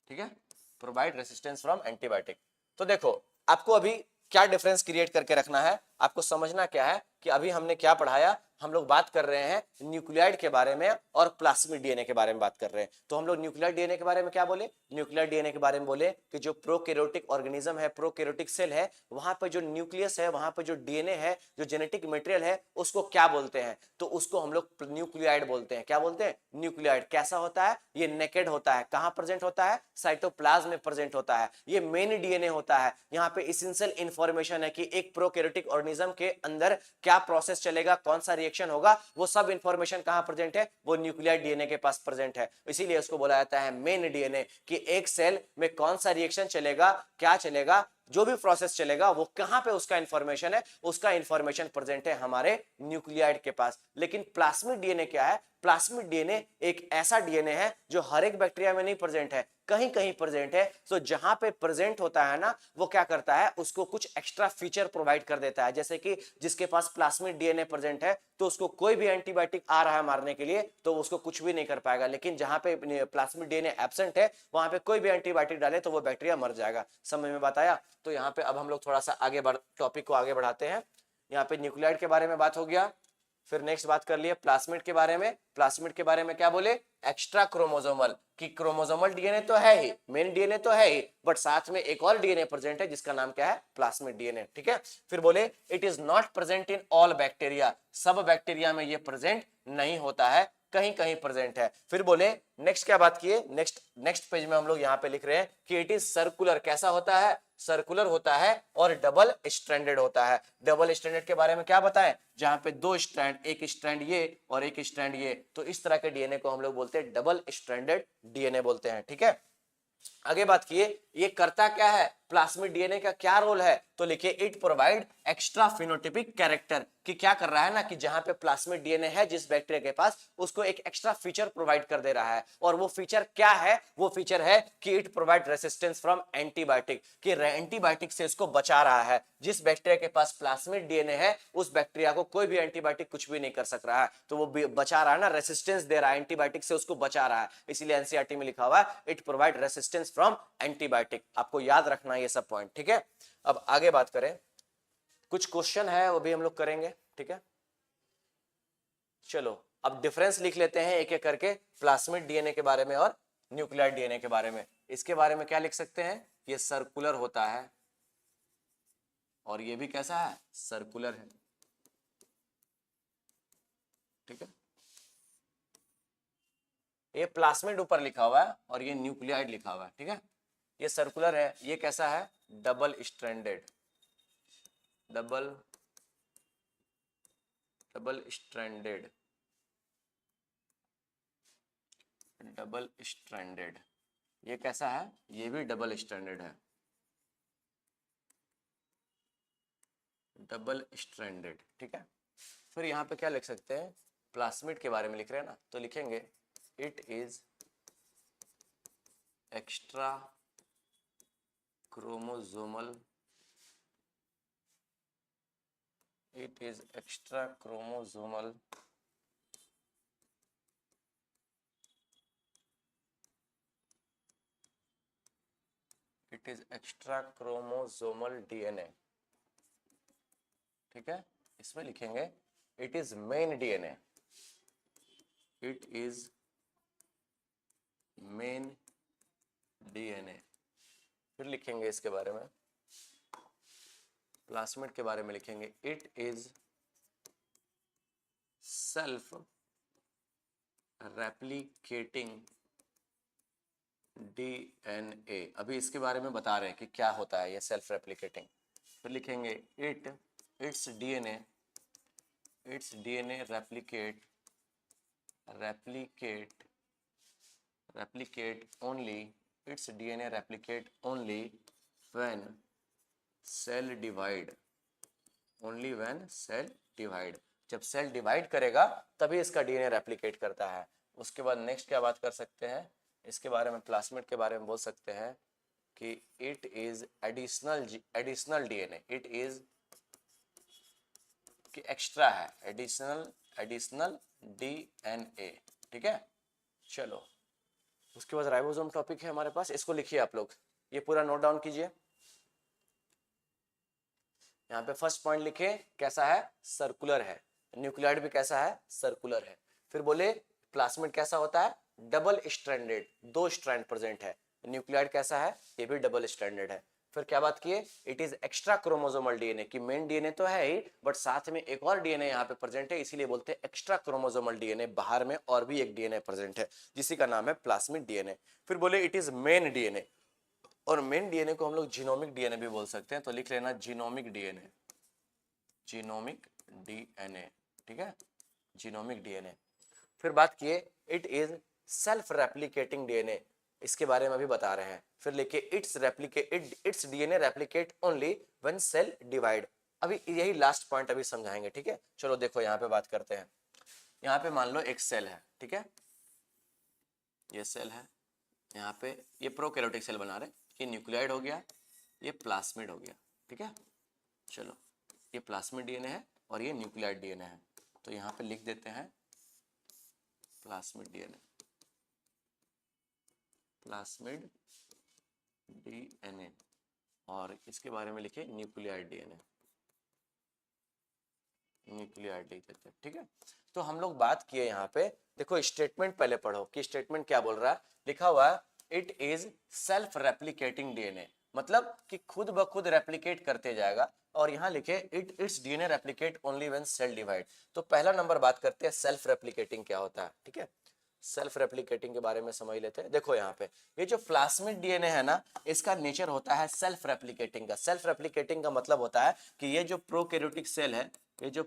ठीक है, प्रोवाइड रेसिस्टेंस फ्रॉम एंटीबायोटिक। तो देखो आपको अभी क्या डिफरेंस क्रिएट करके रखना है, आपको समझना क्या है कि अभी हमने क्या पढ़ाया, हम लोग बात कर रहे हैं न्यूक्लियाइड के बारे में और प्लास्मिड डीएनए के बारे में बात कर रहे हैं। तो हम लोग न्यूक्लियाइड डीएनए के बारे में क्या बोले? न्यूक्लियाइड डीएनए के बारे में बोले कि जो प्रोकैरियोटिक ऑर्गेनिज्म है, प्रोकैरियोटिक सेल है, वहां पर जो न्यूक्लियस है, वहां पर जो डीएनए है, जो जेनेटिक मटेरियल है, उसको क्या बोलते हैं? तो उसको हम लोग न्यूक्लियाइड बोलते हैं। क्या बोलते हैं? न्यूक्लियाइड। कैसा होता है? ये नेकेड होता है। कहां प्रेजेंट होता है? साइटोप्लाज्म में प्रेजेंट होता है। ये मेन डीएनए होता है। यहाँ पे एसेंशियल इंफॉर्मेशन है कि एक प्रोकैरियोटिक ऑर्गेनिज्म के अंदर क्या प्रोसेस चलेगा, कौन सा रिएक्शन होगा, वो सब इंफॉर्मेशन कहां प्रेजेंट है? वो न्यूक्लियाइड डीएनए के पास प्रेजेंट है। इसीलिए उसको बोला जाता है मेन डीएनए, कि एक सेल में कौन सा रिएक्शन चलेगा, क्या चलेगा, जो भी प्रोसेस चलेगा वो कहां पे उसका इंफॉर्मेशन है, उसका इंफॉर्मेशन प्रेजेंट है हमारे न्यूक्लियाइड के पास। लेकिन प्लास्मिड डीएनए क्या है? प्लास्मिड डीएनए एक ऐसा डीएनए है जो हर एक बैक्टीरिया में नहीं प्रेजेंट है, कहीं कहीं प्रेजेंट है। तो जहां पे प्रेजेंट होता है ना वो क्या करता है, उसको कुछ एक्स्ट्रा फीचर प्रोवाइड कर देता है। जैसे कि जिसके पास प्लास्मिड डीएनए प्रेजेंट है तो उसको कोई भी एंटीबायोटिक आ रहा है मारने के लिए तो उसको कुछ भी नहीं कर पाएगा, लेकिन जहां पे प्लास्मिड डीएनए एब्सेंट है वहां पे कोई भी एंटीबायोटिक डाले तो वो बैक्टीरिया मर जाएगा। समझ में बात आया? तो यहाँ पे अब हम लोग थोड़ा सा आगे टॉपिक को आगे बढ़ाते हैं। यहाँ पे न्यूक्लियाइड के बारे में बात हो गया, फिर नेक्स्ट बात कर लिए प्लास्मिड के बारे में। प्लास्मिड के बारे में क्या बोले? एक्स्ट्रा क्रोमोसोमल, कि क्रोमोसोमल डीएनए तो है ही, मेन डीएनए तो है ही, बट साथ में एक और डीएनए प्रेजेंट है जिसका नाम क्या है? प्लास्मिड डीएनए, ठीक है। फिर बोले it is not present in all bacteria, सब बैक्टीरिया में ये प्रेजेंट नहीं होता है, कहीं कहीं प्रेजेंट है। फिर बोले नेक्स्ट क्या बात किए, नेक्स्ट पेज में हम लोग यहाँ पे लिख रहे हैं कि इट इज सर्कुलर। कैसा होता है? सर्कुलर होता है और डबल स्ट्रैंडेड होता है। डबल स्ट्रैंडेड के बारे में क्या बताएं? जहां पे दो स्ट्रैंड, एक स्ट्रैंड ये और एक स्ट्रैंड ये, तो इस तरह के डीएनए को हम लोग बोलते हैं डबल स्ट्रैंडेड डीएनए बोलते हैं, ठीक है। आगे बात किए ये करता क्या है? प्लाज्मिड डीएनए का क्या रोल है, तो लिखिए it provide extra phenotypic character, कि क्या कर रहा है ना कि जहां पे प्लाज्मिड डीएनए है जिस बैक्टीरिया के पास, उसको एक एक्स्ट्रा फीचर प्रोवाइड कर दे रहा है। और वो फीचर क्या है, वो फीचर है कि it provide resistance from antibiotic, कि एंटीबायोटिक से इसको बचा रहा है। जिस बैक्टीरिया के पास प्लाज्मिड डीएनए है उस बैक्टीरिया को कोई भी एंटीबायोटिक कुछ भी नहीं कर सक रहा है, तो वो बचा रहा है ना, रेसिस्टेंस दे रहा है, एंटीबायोटिक से उसको बचा रहा है। इसीलिए एनसीईआरटी में लिखा हुआ है it provide resistance from antibiotic. आपको याद रखना है ये सब पॉइंट, ठीक है। अब आगे बात करें, कुछ क्वेश्चन है वो भी हम लोग करेंगे, ठीक है। चलो अब डिफरेंस लिख लेते हैं एक एक करके, प्लाज्मिड डीएनए के बारे में और न्यूक्लियर डीएनए के बारे में। इसके बारे में क्या लिख सकते हैं, ये सर्कुलर होता है और ये भी कैसा है, सर्कुलर है, ठीक है। ये प्लाज्मिड ऊपर लिखा हुआ है और ये न्यूक्लियाइड लिखा हुआ है, ठीक है। ये सर्कुलर है, ये कैसा है, double stranded, double stranded, double stranded. ये कैसा है, ये भी डबल स्ट्रैंडेड है, डबल स्ट्रैंडेड, ठीक है। फिर यहाँ पे क्या लिख सकते हैं, प्लाज्मिड के बारे में लिख रहे हैं ना, तो लिखेंगे it is extra chromosomal, it is extra chromosomal DNA, ठीक है। इसमें लिखेंगे it is main DNA, it is main DNA. फिर लिखेंगे इसके बारे में, प्लाज्मिड के बारे में लिखेंगे it is self replicating DNA. अभी इसके बारे में बता रहे हैं कि क्या होता है ये सेल्फ रेप्लिकेटिंग। फिर लिखेंगे it's DNA replicate only, its DNA replicate only when cell divide, only when cell divide, जब सेल डिवाइड करेगा तभी इसका डीएनए रेप्लिकेट करता है। उसके बाद नेक्स्ट क्या बात कर सकते हैं, इसके बारे में प्लाज्मिड के बारे में बोल सकते हैं कि it is additional DNA, it is कि एक्स्ट्रा है, एडिशनल डीएनए, ठीक है। चलो उसके बाद राइबोसोम टॉपिक है हमारे पास, इसको लिखिए आप लोग, ये पूरा नोट डाउन कीजिए। यहाँ पे फर्स्ट पॉइंट लिखे कैसा है, सर्कुलर है। न्यूक्लियाइड भी कैसा है, सर्कुलर है। फिर बोले प्लाज्मिड कैसा होता है, डबल स्ट्रैंडेड, 2 स्ट्रैंड प्रेजेंट है। न्यूक्लियाइड कैसा है, ये भी डबल स्ट्रैंडेड है। फिर क्या बात किए, it is extra chromosomal DNA, कि मेन डीएनए तो है ही बट साथ में एक और डीएनए यहाँ पे प्रेजेंट है, इसीलिए बोलते हैं एक्स्ट्रा क्रोमोसोमल डीएनए, बाहर में और भी एक डीएनए प्रेजेंट है जिसी का नाम है प्लाज्मिड डीएनए। फिर बोले इट इज मेन डीएनए, और मेन डीएनए को हम लोग जीनोमिक डीएनए भी बोल सकते हैं, तो लिख लेना जीनोमिक डीएनए, ठीक है, जीनोमिक डीएनए। फिर बात किए it is self replicating DNA, इसके बारे में भी बता रहे हैं। फिर लिखे it's DNA replicate only when cell divide. अभी यही लास्ट पॉइंट अभी समझाएंगे, ठीक है। चलो देखो यहाँ पे बात करते हैं। यहाँ पे मान लो एक सेल है, ठीक है, ये सेल है, यहाँ पे ये प्रोकैरियोटिक सेल बना रहे, ये न्यूक्लियाइड हो गया, ये प्लाज्मिड हो गया, ठीक है। चलो ये प्लाज्मिड डीएनए है और ये न्यूक्लियाइड डीएनए है, तो यहाँ पे लिख देते हैं प्लाज्मिड डीएनए, प्लाज्मिड डीएनए, और इसके बारे में लिखे न्यूक्लियाइड डीएनए, न्यूक्लियाइड लिख देते हैं, ठीक है। तो हम लोग बात किए यहाँ पे, देखो स्टेटमेंट पहले पढ़ो कि स्टेटमेंट क्या बोल रहा है। लिखा हुआ है it is self replicating DNA, मतलब कि खुद ब खुद रेप्लिकेट करते जाएगा। और यहाँ लिखे it's DNA replicate only when cell divide. तो पहला नंबर बात करते हैं सेल्फ रेप्लिकेटिंग क्या होता है, ठीक है। सेल्फ रेप्लिकेटिंग के बारे में समझ लेते हैं। देखो यहाँ पे ये जो प्लाज्मिड डीएनए है ना, इसका नेचर होता है सेल्फ रेप्लिकेटिंग का। सेल्फ रेप्लिकेटिंग का मतलब होता है कि ये जो प्रोकैरियोटिक सेल है, ये जो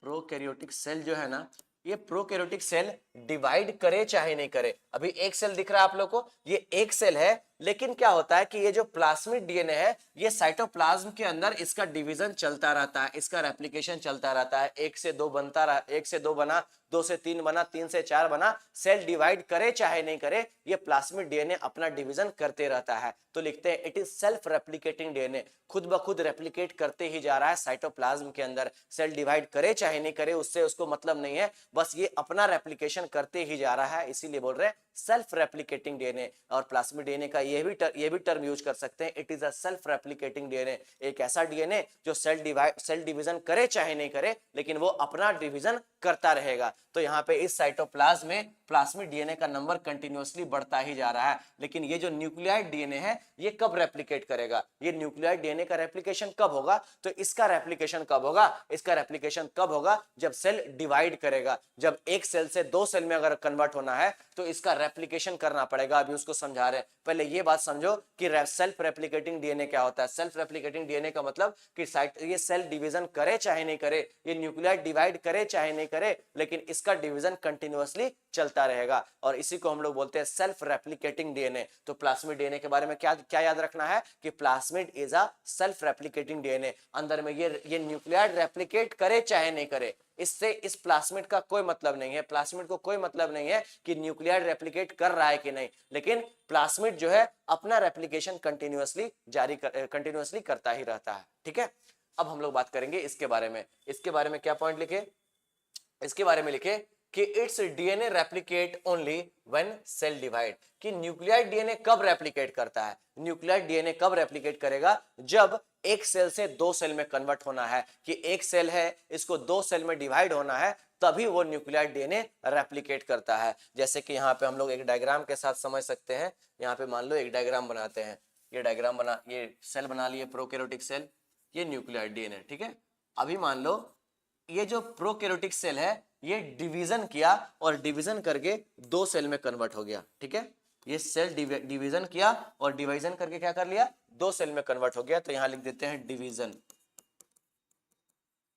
प्रोकैरियोटिक सेल जो है ना, ये प्रोकैरियोटिक सेल डिवाइड करे चाहे नहीं करे। अभी एक सेल दिख रहा है आप लोग को, ये एक सेल है लेकिन क्या होता है कि ये जो प्लाज्मिड डीएनए है ये साइटोप्लाज्म के अंदर इसका डिवीजन चलता रहता है, इसका रेप्लिकेशन चलता रहता है, 1 से 2 बनता रहा, 1 से 2 बना, 2 से 3 बना, 3 से 4 बना, सेल डिवाइड करे चाहे नहीं करे ये प्लाज्मिड डीएनए अपना डिवीजन करते रहता है। तो लिखते हैं it is self replicating DNA, खुद ब खुद रेप्लिकेट करते ही जा रहा है साइटोप्लाज्म के अंदर, सेल डिवाइड करे चाहे नहीं करे उससे उसको मतलब नहीं है, बस ये अपना रेप्लिकेशन करते ही जा रहा है, इसीलिए बोल रहे हैं सेल्फ रेप्लिकेटिंग डीएनए। और प्लाज्मिड डीएनए का ये भी टर्म यूज कर सकते हैं, it is a self replicating DNA, एक ऐसा डीएनए जो सेल डिवीजन करे चाहे नहीं करे लेकिन वो अपना डिवीजन करता रहेगा। तो यहाँ पे इस साइटोप्लाज्म में प्लाज्मिड डीएनए का नंबर कंटिन्यूअसली बढ़ता ही जा रहा है, लेकिन ये जो न्यूक्लियाइड डीएनए है ये कब रेप्लिकेट करेगा, ये न्यूक्लियाइड डीएनए का रेप्लिकेशन कब होगा, तो इसका रेप्लिकेशन कब होगा, इसका रेप्लिकेशन कब होगा जब सेल डिवाइड करेगा, जब एक सेल से 2 सेल में अगर कन्वर्ट होना है तो इसका रेप्लिकेशन करना पड़ेगा। अभी उसको समझा रहे हैं, पहले ये बात समझो कि सेल्फ रेप्लिकेटिंग डीएनए क्या होता है। सेल्फ रेप्लिकेटिंग डीएनए का मतलब कि ये सेल डिवीजन करे चाहे नहीं करे, ये न्यूक्लियाइड डिवाइड करे चाहे नहीं करे, लेकिन इसका डिवीजन कंटिन्यूअसली चलता रहेगा और इसी को हम लोग बोलते हैं सेल्फ रेप्लिकेटिंग डीएनए। तो प्लाज्मिड डीएनए के बारे में क्या क्या याद रखना है कि plasmid is a self replicating DNA, अंदर में ये न्यूक्लियाइड रेप्लिकेट करे चाहे नहीं करे, इससे इस प्लाज्मिड का कोई मतलब नहीं है, प्लाज्मिड को कोई मतलब नहीं है कि न्यूक्लियाइड रेप्लिकेट कर रहा है कि नहीं, लेकिन प्लाज्मिड जो है अपना रेप्लिकेशन कंटिन्यूअसली करता ही रहता है। ठीक है, अब हम लोग बात करेंगे इसके बारे में, इसके बारे में क्या पॉइंट लिखे, इसके बारे में लिखे कि it's DNA replicate only when cell divide, कि न्यूक्लियाइड डीएनए कब रेप्लिकेट करता है, न्यूक्लियाइड डीएनए कब रेप्लिकेट करेगा जब एक सेल से 2 सेल में कन्वर्ट होना है, कि एक सेल है इसको 2 सेल में डिवाइड होना है तभी वो न्यूक्लियाइड डीएनए रेप्लिकेट करता है। जैसे कि यहाँ पे हम लोग एक डायग्राम के साथ समझ सकते हैं, यहाँ पे मान लो एक डायग्राम बनाते हैं, ये डायग्राम बना, ये सेल बना लिए प्रोकैरियोटिक सेल, ये न्यूक्लियाइड डीएनए। ठीक है, अभी मान लो ये जो प्रोकैरियोटिक सेल है ये डिवीजन किया और डिवीजन करके 2 सेल में कन्वर्ट हो गया। ठीक है, ये सेल डिवीजन किया और डिवीजन करके क्या कर लिया, 2 सेल में कन्वर्ट हो गया, तो यहां लिख देते हैं डिवीजन।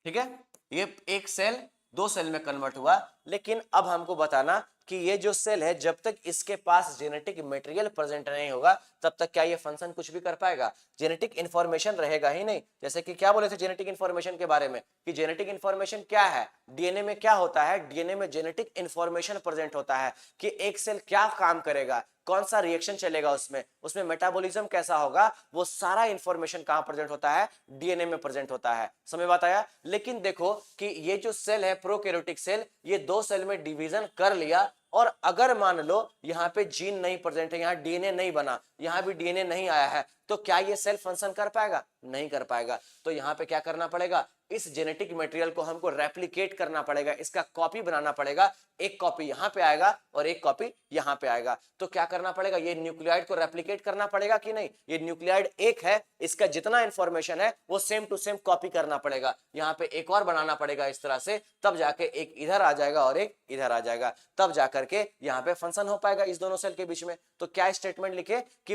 ठीक है, ये एक सेल 2 सेल में कन्वर्ट हुआ, लेकिन अब हमको बताना कि ये जो सेल है जब तक इसके पास जेनेटिक मटेरियल प्रेजेंट नहीं होगा तब तक क्या ये फंक्शन कुछ भी कर पाएगा, जेनेटिक इंफॉर्मेशन रहेगा ही नहीं। जैसे कि क्या बोले थे जेनेटिक इंफॉर्मेशन के बारे में कि जेनेटिक इंफॉर्मेशन क्या है, डीएनए में क्या होता है, डीएनए में जेनेटिक इंफॉर्मेशन प्रेजेंट होता है कि एक सेल क्या काम करेगा, कौन सा रिएक्शन चलेगा, उसमें उसमें मेटाबॉलिज्म कैसा होगा, वो सारा इंफॉर्मेशन कहां प्रेजेंट होता है, डीएनए में प्रेजेंट होता है। समझ बात आया। लेकिन देखो कि ये जो सेल है प्रोकैरियोटिक सेल, ये 2 सेल में डिवीजन कर लिया और अगर मान लो यहाँ पे जीन नहीं प्रेजेंट है, यहाँ डीएनए नहीं बना, यहाँ भी डीएनए नहीं आया है, तो क्या ये सेल फंक्शन कर पाएगा, नहीं कर पाएगा। तो यहाँ पे क्या करना पड़ेगा, इस जेनेटिक मटेरियल को हमको रेप्लिकेट करना पड़ेगा, इसका कॉपी बनाना पड़ेगा, एक कॉपी यहाँ पे आएगा और एक कॉपी यहाँ पे आएगा। तो क्या करना पड़ेगा, ये न्यूक्लियाइड को रेप्लिकेट करना पड़ेगा कि नहीं, ये न्यूक्लियाइड एक है, इसका जितना इंफॉर्मेशन है वो सेम टू सेम कॉपी करना पड़ेगा, यहाँ पे एक और बनाना पड़ेगा इस तरह से, तब जाके एक इधर आ जाएगा और एक इधर आ जाएगा, तब जाकर के यहाँ पे फंक्शन हो पाएगा इस दोनों सेल के बीच में। तो क्या स्टेटमेंट लिखे कि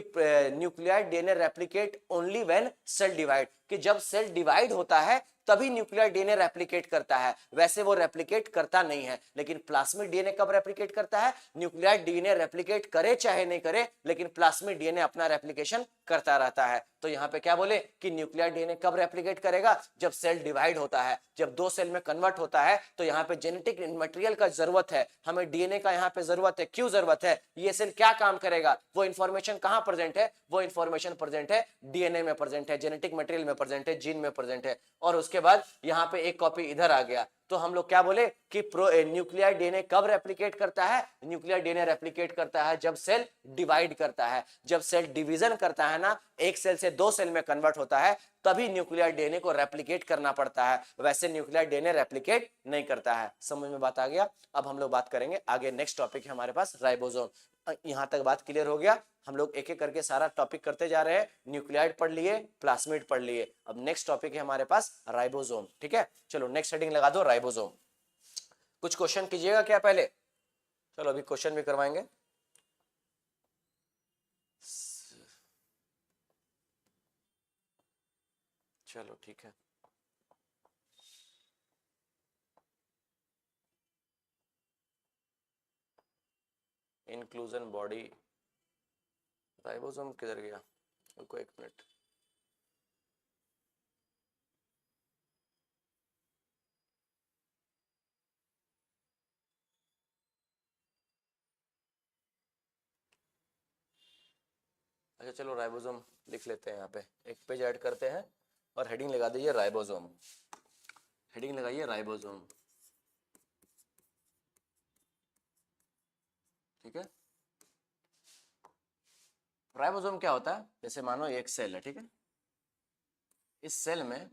nucleoid DNA replicate only when cell divide, कि जब सेल डिवाइड होता है तभी न्यूक्लियर डीएनए रेप्लिकेट करता है, वैसे वो रेप्लिकेट करता नहीं है। लेकिन प्लाज्मिड डीएनए कब रेप्लिकेट करता है, न्यूक्लियर डीएनए रेप्लिकेट करे चाहे नहीं करे, लेकिन प्लाज्मिड डीएनए अपना रेप्लिकेशन करता रहता है। तो यहाँ पे क्या बोले कि न्यूक्लियर डीएनए कब रेप्लिकेट करेगा, जब सेल डिवाइड होता है, जब 2 सेल में कन्वर्ट होता है। तो यहाँ पे जेनेटिक मटेरियल का जरूरत है, हमें डीएनए का यहाँ पे जरूरत है। क्यों जरूरत है, ये सेल क्या काम करेगा, वो इंफॉर्मेशन कहाँ प्रेजेंट है, वो इंफॉर्मेशन प्रेजेंट है डीएनए में प्रेजेंट है, जेनेटिक मटेरियल में प्रेजेंट है, जीन में प्रेजेंट है। और उसके बाद यहाँ पे एक कॉपी इधर आ गया, तो हम लोग क्या बोले कि न्यूक्लियर डीएनए कब रेप्लिकेट करता है, न्यूक्लियर डीएनए रेप्लिकेट करता है जब सेल डिवाइड करता है, जब सेल डिवीजन करता है ना, एक सेल से 2 सेल में कन्वर्ट होता है, तभी न्यूक्लियर डीएनए को रेप्लिकेट करना पड़ता है, वैसे न्यूक्लियर डीएनए रेप्लिकेट नहीं करता है। समझ में बात आ गया। अब हम लोग बात करेंगे आगे, नेक्स्ट टॉपिक है हमारे पास राइबोसोम। यहां तक बात क्लियर हो गया, हम लोग एक एक करके सारा टॉपिक करते जा रहे हैं। न्यूक्लियाइड पढ़ लिए, प्लाज्मिड पढ़ लिए, अब नेक्स्ट टॉपिक है हमारे पास राइबोसोम। ठीक है, चलो नेक्स्ट हेडिंग लगा दो राइबोसोम। कुछ क्वेश्चन कीजिएगा क्या पहले, चलो अभी क्वेश्चन भी करवाएंगे। चलो ठीक है, इंक्लूजन बॉडी राइबोसोम किधर गया, रुको एक मिनट। अच्छा चलो राइबोसोम लिख लेते हैं, यहाँ पे एक पेज ऐड करते हैं और हेडिंग लगा दीजिए राइबोसोम। हेडिंग लगाइए राइबोसोम, ठीक है। राइबोसोम क्या होता है, जैसे मानो एक सेल है, ठीक है। इस सेल में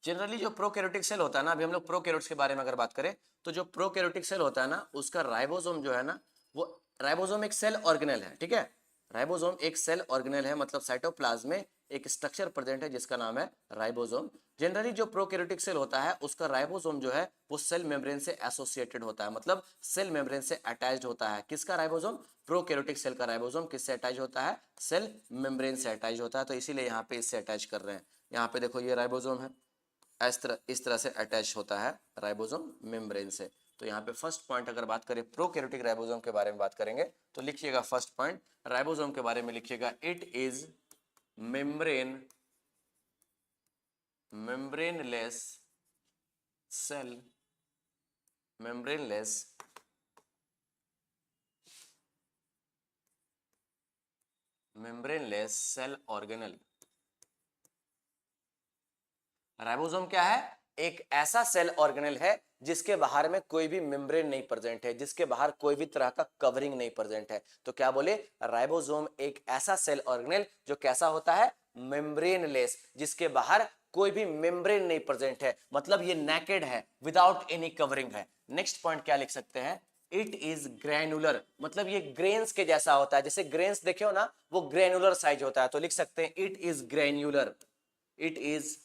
जनरली जो प्रोकैरियोटिक सेल होता है ना, अभी हम लोग प्रोकैरियोट्स के बारे में अगर बात करें तो जो प्रोकैरियोटिक सेल होता है ना, उसका राइबोसोम जो है ना, वो राइबोसोम एक सेल ऑर्गेनेल है, ठीक है। राइबोसोम एक सेल ऑर्गेनेल है, मतलब साइटोप्लाज्म में एक स्ट्रक्चर प्रेजेंट है जिसका नाम है राइबोसोम। जनरली जो प्रोकैरियोटिक सेल होता है उसका राइबोसोम जो है वो सेल मेम्ब्रेन से एसोसिएटेड होता है, मतलब सेल मेम्ब्रेन से अटैच्ड होता है। किसका राइबोसोम, प्रोकैरियोटिक सेल का राइबोसोम किससे अटैच होता है, सेल मेम्ब्रेन से अटैच होता है। तो इसीलिए यहाँ पे इससे अटैच कर रहे हैं। यहाँ पे देखो ये राइबोसोम है, इस तरह से अटैच होता है राइबोसोम मेम्ब्रेन से। तो यहाँ पे फर्स्ट पॉइंट अगर बात करें प्रोकैरियोटिक राइबोसोम के बारे में बात करेंगे तो लिखिएगा फर्स्ट पॉइंट राइबोसोम के बारे में लिखिएगा, it is membraneless cell, membraneless cell organelle. Ribosome क्या है, एक ऐसा सेल ऑर्गेनल है जिसके बाहर में कोई भी मेम्ब्रेन नहीं प्रेजेंट है, जिसके बाहर कोई भी तरह का कवरिंग नहीं प्रेजेंट है। तो क्या बोले, राइबोसोम एक ऐसा सेल ऑर्गेनल जो कैसा होता है, मेम्ब्रेनलेस, जिसके बाहर कोई भी मेम्ब्रेन नहीं प्रेजेंट है, मतलब ये नेकेड है, विदाउट एनी कवरिंग है। नेक्स्ट पॉइंट क्या लिख सकते हैं, इट इज ग्रैनुलर, मतलब ये ग्रेन्स के जैसा होता है, जैसे ग्रेन्स देखे हो ना, वो ग्रैनुलर साइज होता है। तो लिख सकते हैं it is granular, it is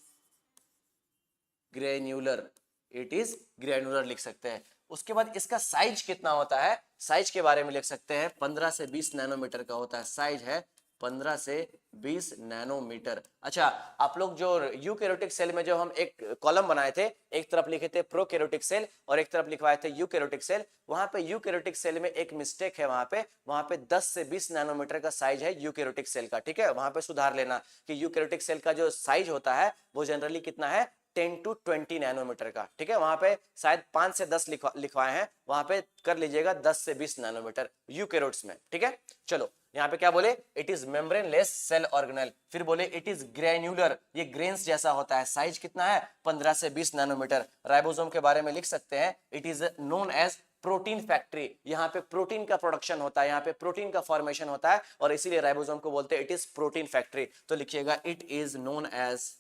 granular, it is granular लिख सकते हैं। उसके बाद इसका साइज कितना होता है, साइज के बारे में लिख सकते हैं 15 से 20 नैनोमीटर का होता है, साइज है 15 से 20 नैनोमीटर। अच्छा, आप लोग जो यूकैरियोटिक सेल में जो हम एक कॉलम बनाए थे, एक तरफ लिखे थे प्रोकैरियोटिक सेल और एक तरफ लिखवाए थे यूकैरियोटिक सेल, वहां पे यूकैरियोटिक सेल में एक मिस्टेक है, वहां पे 10 से 20 नैनोमीटर का साइज है यूकैरियोटिक सेल का, ठीक है। वहां पे सुधार लेना कि यूकैरियोटिक सेल का जो साइज होता है वो जनरली कितना है, 10 to 20 नैनोमीटर का, ठीक है। वहां पे शायद 5 से 10 लिखवाए हैं, वहां पे कर लीजिएगा 10 से 20 नैनोमीटर यूकैरियोट्स में, ठीक है। चलो यहाँ पे क्या बोले, it is membraneless cell organelle, फिर बोले इट इज ग्रैन्युलर, ये ग्रेन्स जैसा होता है, साइज कितना है 15 से 20 नैनोमीटर। राइबोसोम के बारे में लिख सकते हैं, it is known as protein factory, यहाँ पे प्रोटीन का प्रोडक्शन होता है, यहाँ पे प्रोटीन का फॉर्मेशन होता है और इसीलिए राइबोसोम को बोलते हैं इट इज प्रोटीन फैक्ट्री। तो लिखिएगा it is known as,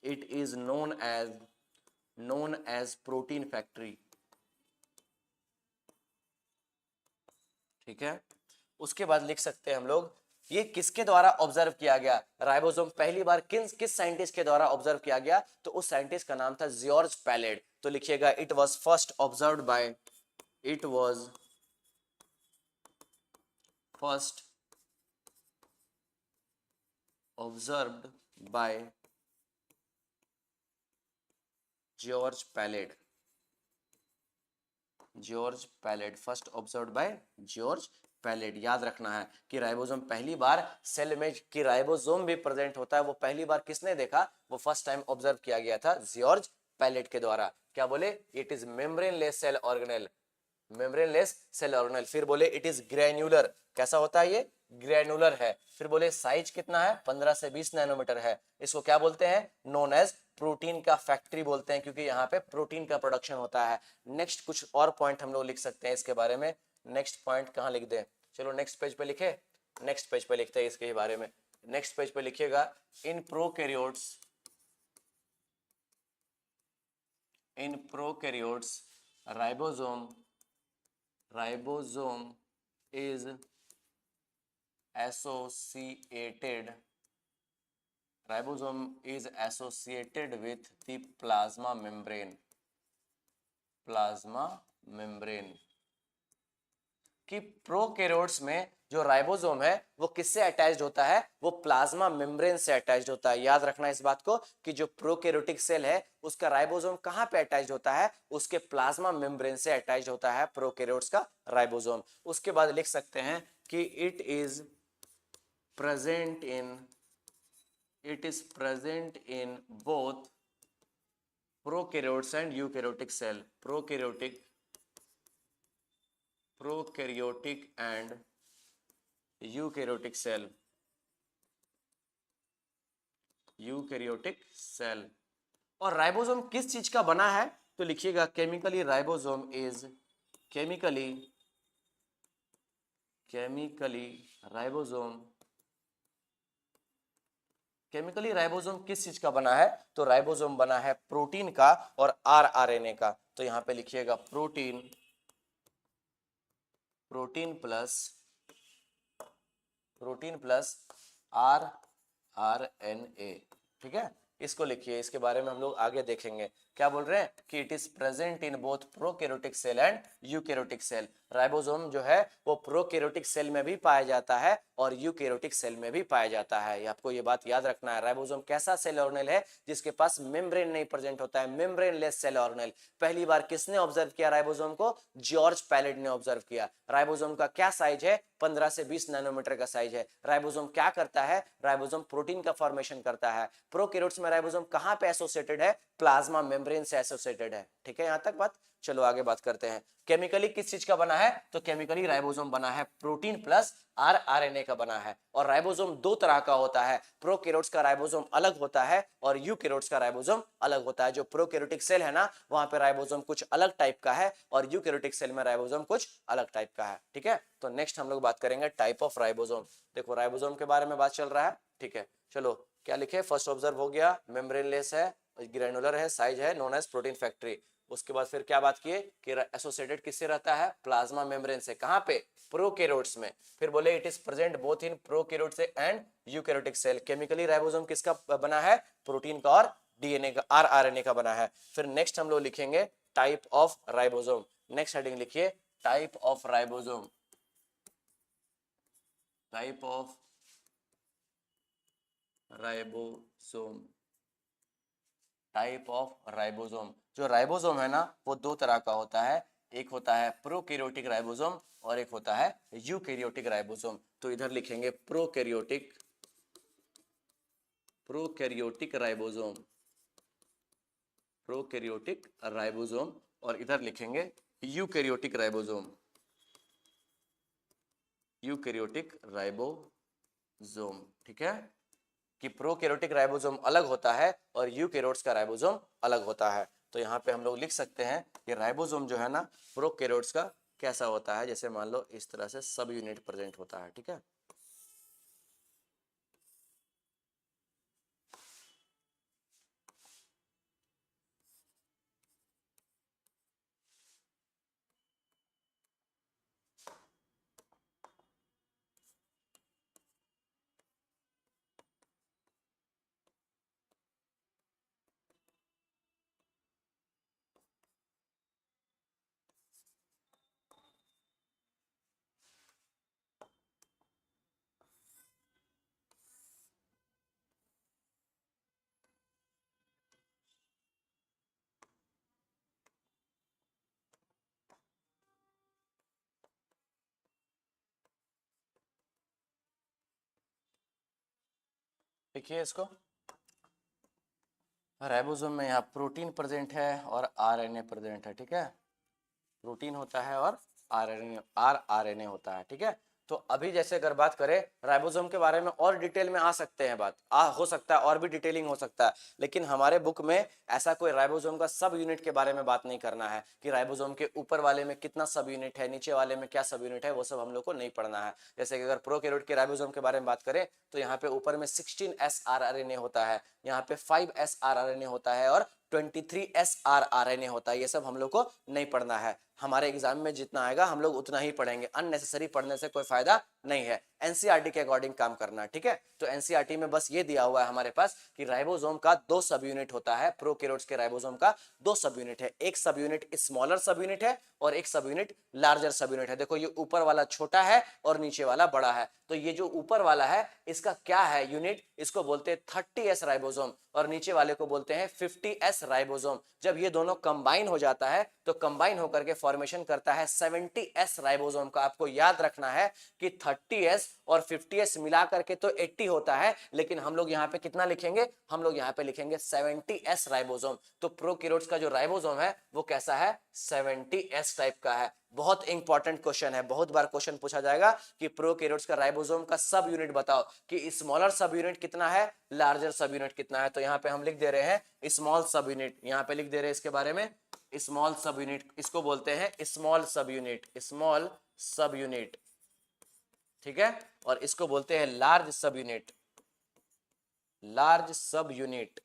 it is known as protein factory, ठीक है। उसके बाद लिख सकते हैं हम लोग, ये किसके द्वारा ऑब्जर्व किया गया, राइबोसोम पहली बार किस साइंटिस्ट के द्वारा ऑब्जर्व किया गया, तो उस साइंटिस्ट का नाम था जॉर्ज पैलेड। तो लिखिएगा it was first observed bye, it was first observed by George pallid, George pallid, first observed by George pallid. याद रखना है कि राइबोसोम पहली बार सेल में कि राइबोसोम भी प्रेजेंट होता है, वो पहली बार किसने देखा, वो फर्स्ट टाइम ऑब्जर्व किया गया था जॉर्ज पैलेड के द्वारा। क्या बोले, it is membraneless cell organelle, membraneless cell organelle. फिर बोले इट इज ग्रैन्युलर, कैसा होता है ये, ग्रैनुलर है। फिर बोले साइज कितना है, 15 से 20 नैनोमीटर है। इसको क्या बोलते हैं, नोन एज प्रोटीन का फैक्ट्री बोलते हैं, क्योंकि यहाँ पे प्रोटीन का प्रोडक्शन होता है। नेक्स्ट कुछ और पॉइंट हम लोग लिख सकते हैं इसके बारे में। नेक्स्ट पॉइंट कहाँ लिख दें, चलो नेक्स्ट पेज पे लिखे, नेक्स्ट पेज पे लिखते हैं इसके बारे में। नेक्स्ट पेज पे लिखिएगा, in prokaryotes, in prokaryotes ribosome, ribosome is associated, ribosome is associated with the plasma membrane, plasma membrane। कि प्रोकैरियोट्स में जो राइबोसोम है वो किससे अटैच्ड होता है, वो प्लाज्मा मेम्ब्रेन से अटैच्ड होता है। याद रखना इस बात को कि जो प्रोकैरियोटिक सेल है उसका राइबोसोम कहां पे अटैच्ड होता है, उसके प्लाज्मा मेम्ब्रेन से अटैच्ड होता है प्रोकैरियोट्स का राइबोसोम। उसके बाद लिख सकते हैं कि it is present in it is present in both prokaryotes and eukaryotic cell. Prokaryotic and eukaryotic cell. Eukaryotic cell. और राइबोसोम किस चीज का बना है तो लिखिएगा chemically ribosome is chemically ribosome किस चीज का बना है तो राइबोसोम बना है प्रोटीन का और आरआरएनए का। तो यहां पे लिखिएगा प्रोटीन प्लस आरआरएनए। ठीक है, इसको लिखिए, इसके बारे में हम लोग आगे देखेंगे। क्या बोल रहे हैं कि it is present in both prokaryotic cell and eukaryotic cell. Ribosome जो है वो प्रोकैरियोटिक सेल में भी पाया जाता है और यूकैरियोटिक सेल में भी पाया जाता है। आपको ये बात याद रखना है। राइबोसोम कैसा सेल ऑर्गेनेल है जिसके पास मेम्ब्रेन नहीं प्रेजेंट होता है, मेम्ब्रेनलेस सेल ऑर्गेनेल। पहली बार किसने ऑब्जर्व किया राइबोसोम को? जॉर्ज पैलेट ने ऑब्जर्व किया। राइबोसोम का क्या साइज है? 15 से 20 नैनोमीटर का साइज है। राइबोसोम क्या करता है? राइबोसोम प्रोटीन का फॉर्मेशन करता है। प्रोकैरियोट्स में राइबोसोम कहां पे एसोसिएटेड है? प्लाज्मा मेम्ब्रेन से एसोसिएटेड है। ठीक है, यहां तक बात। चलो आगे बात करते हैं। केमिकली किस चीज का बना है तो केमिकली राइबोसोम बना है प्रोटीन प्लस आरआरएनए का बना है। और राइबोसोम दो तरह का होता है। प्रोकैरियोट्स का राइबोसोम अलग होता है और यूकैरियोट्स का राइबोसोम अलग होता है। जो प्रोकैरियोटिक सेल है ना वहां पे राइबोसोम कुछ अलग टाइप का है और यूकैरियोटिक सेल में राइबोसोम कुछ अलग टाइप का है। ठीक है, तो नेक्स्ट हम लोग बात करेंगे टाइप ऑफ राइबोसोम। देखो राइबोसोम के बारे में बात चल रहा है। ठीक है, चलो क्या लिखे? फर्स्ट ऑब्जर्व हो गया, मेम्ब्रेनलेस है, ग्रेनुलर है, साइज है, नोन एज प्रोटीन फैक्ट्री। उसके बाद फिर क्या बात किए कि एसोसिएटेड किससे रहता है? प्लाज्मा मेम्ब्रेन से। कहां पे? प्रोकैरियोट्स में। फिर बोले it is present both in prokaryotes and eukaryotic cell. Chemically ribosome किसका बना है? प्रोटीन का और डीएनए का, आरआरएनए का बना है। फिर नेक्स्ट हम लोग लिखेंगे type of ribosome. Next heading लिखिए type of ribosome. Type of ribosome. Type of ribosome. जो राइबोसोम है ना वो दो तरह का होता है। एक होता है प्रोकैरियोटिक राइबोसोम और एक होता है यूकैरियोटिक राइबोसोम। तो इधर लिखेंगे प्रोकैरियोटिक राइबोसोम, प्रोकैरियोटिक राइबोसोम, और इधर लिखेंगे यूकैरियोटिक राइबोसोम, यूकैरियोटिक राइबोसोम। ठीक है, कि प्रोकैरियोटिक राइबोसोम अलग होता है और यूकैरियोट्स का राइबोसोम अलग होता है। तो यहाँ पे हम लोग लिख सकते हैं कि राइबोसोम जो है ना प्रोकैरियोट्स का कैसा होता है। जैसे मान लो इस तरह से सब यूनिट प्रेजेंट होता है। ठीक है, देखिए इसको, राइबोसोम में यहाँ प्रोटीन प्रेजेंट है और आरएनए प्रेजेंट है। ठीक है, प्रोटीन होता है और आरआरएनए होता है। ठीक है, तो अभी जैसे अगर बात करें राइबोसोम के बारे में और डिटेल में आ सकते हैं बात, हो सकता है और भी डिटेलिंग हो सकता है, लेकिन हमारे बुक में ऐसा कोई राइबोसोम का सब यूनिट के बारे में बात नहीं करना है कि राइबोसोम के ऊपर वाले में कितना सब यूनिट है, नीचे वाले में क्या सब यूनिट है, वो सब हम लोग को नहीं पढ़ना है। जैसे कि अगर प्रोकैरियोट के राइबोसोम के बारे में बात करें तो यहाँ पे ऊपर में 16 srRNA होता है, यहाँ पे 5 srRNA होता है और 23 srRNA होता है। ये सब हम लोग को नहीं पढ़ना है। हमारे एग्जाम में जितना आएगा हम लोग उतना ही पढ़ेंगे। अननेसेसरी पढ़ने से कोई फायदा नहीं है। एनसीईआरटी के अकॉर्डिंग काम करना। ठीक है, तो एनसीईआरटी में बस ये दिया हुआ है हमारे पास कि राइबोसोम का दो सब यूनिट होता है। प्रोकैरियोट्स के राइबोसोम का दो सब यूनिट है। एक सब यूनिट स्मॉलर सब यूनिट है और एक सब यूनिट लार्जर सब यूनिट है। देखो ये ऊपर वाला छोटा है और नीचे वाला बड़ा है। तो ये जो ऊपर वाला है इसका क्या है यूनिट? इसको बोलते हैं 30s राइबोसोम और नीचे वाले को बोलते हैं 50s राइबोसोम। जब ये दोनों कंबाइन हो जाता है तो कंबाइन होकर के फॉर्मेशन करता है 70s राइबोसोम का। आपको याद रखना है कि 30s और 50s मिला करके तो 80 होता है, लेकिन हम लोग यहाँ पे कितना लिखेंगे, हम लोग यहाँ पे लिखेंगे 70s राइबोसोम। तो प्रोकैरियोट्स का जो राइबोसोम है वो कैसा है, 70s टाइप का है। बहुत इंपॉर्टेंट क्वेश्चन है, बहुत बार क्वेश्चन पूछा जाएगा कि प्रोकैरियोट्स का राइबोसोम का सब यूनिट बताओ, कि स्मॉलर सब यूनिट कितना है, लार्जर सब यूनिट कितना है। तो यहाँ पे हम लिख दे रहे हैं स्मॉल सब यूनिट, यहाँ पे लिख दे रहे हैं इसके बारे में स्मॉल सब यूनिट, इसको बोलते हैं स्मॉल सब यूनिट, स्मॉल सब यूनिट, ठीक है। और इसको बोलते हैं लार्ज सब यूनिट, लार्ज सब यूनिट।